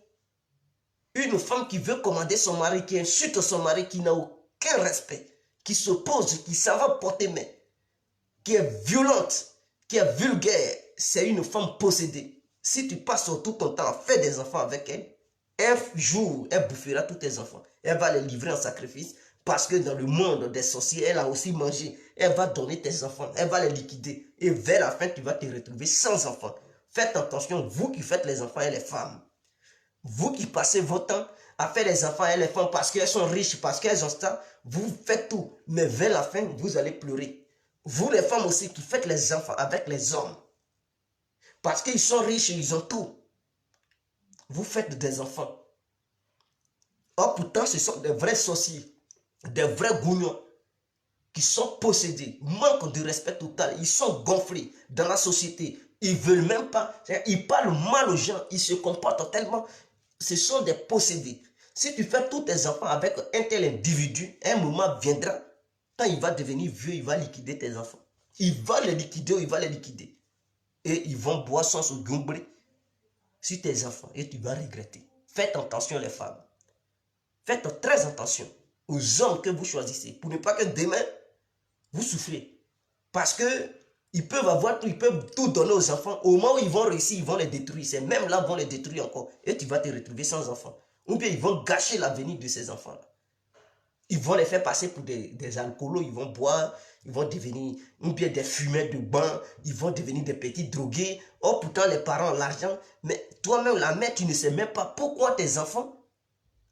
Une femme qui veut commander son mari, qui insulte son mari, qui n'a aucun respect, qui s'oppose, qui s'en va porter main, qui est violente, qui est vulgaire, c'est une femme possédée. Si tu passes tout ton temps à faire des enfants avec elle, un jour, elle bouffera tous tes enfants. Elle va les livrer en sacrifice parce que dans le monde des sorciers, elle a aussi mangé. Elle va donner tes enfants, elle va les liquider. Et vers la fin, tu vas te retrouver sans enfants. Faites attention, vous qui faites les enfants et les femmes. Vous qui passez votre temps à faire les enfants et les femmes parce qu'elles sont riches, parce qu'elles ont ça, vous faites tout. Mais vers la fin, vous allez pleurer. Vous les femmes aussi qui faites les enfants avec les hommes. Parce qu'ils sont riches, ils ont tout. Vous faites des enfants. Or pourtant, ce sont des vrais sorciers, des vrais gougnons qui sont possédés, manquent de respect total, ils sont gonflés dans la société. Ils ne veulent même pas, ils parlent mal aux gens, ils se comportent tellement, ce sont des possédés. Si tu fais tous tes enfants avec un tel individu, un moment viendra, quand il va devenir vieux, il va liquider tes enfants. Il va les liquider ou il va les liquider. Et ils vont boire sans se gombrer sur tes enfants et tu vas regretter. Faites attention les femmes. Faites très attention. aux hommes que vous choisissez, pour ne pas que demain, vous souffrez. Parce que ils peuvent avoir tout, ils peuvent tout donner aux enfants. Au moment où ils vont réussir, ils vont les détruire. C'est même là, ils vont les détruire encore. Et tu vas te retrouver sans enfants. Ou bien ils vont gâcher l'avenir de ces enfants-là. Ils vont les faire passer pour des alcoolos, ils vont boire, ils vont devenir, ou bien des fumeurs de banc, ils vont devenir des petits drogués. Oh, pourtant les parents ont l'argent, mais toi-même, la mère, tu ne sais même pas pourquoi tes enfants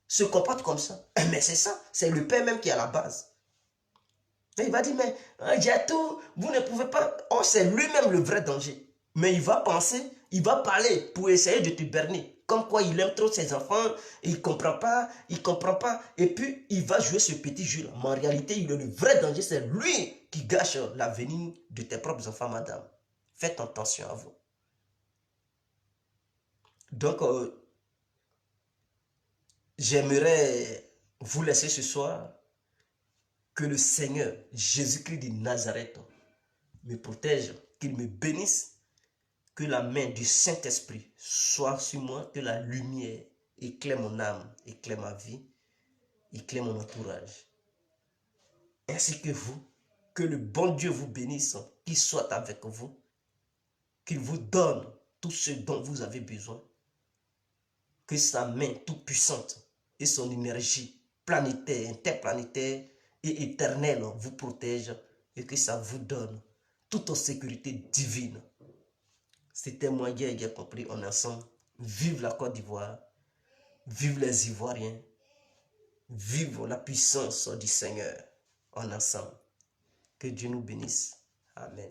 se comportent comme ça. Mais c'est ça, c'est le père même qui est à la base. Mais il va dire, mais j'ai tout, vous ne pouvez pas. Oh, c'est lui-même le vrai danger. Mais il va penser, il va parler pour essayer de te berner. Comme quoi il aime trop ses enfants, il ne comprend pas, il comprend pas. Et puis, il va jouer ce petit jeu-là. Mais en réalité, il est le vrai danger, c'est lui qui gâche l'avenir de tes propres enfants, madame. Faites attention à vous. Donc, j'aimerais vous laisser ce soir. Que le Seigneur Jésus-Christ de Nazareth me protège, qu'il me bénisse, que la main du Saint-Esprit soit sur moi, que la lumière éclaire mon âme, éclaire ma vie, éclaire mon entourage. Ainsi que vous, que le bon Dieu vous bénisse, qu'il soit avec vous, qu'il vous donne tout ce dont vous avez besoin, que sa main toute puissante et son énergie planétaire, interplanétaire et éternelle vous protège et que ça vous donne toute sécurité divine. C'était moi, Guy compris, on est ensemble. Vive la Côte d'Ivoire, vive les Ivoiriens, vive la puissance du Seigneur, on est ensemble. Que Dieu nous bénisse. Amen.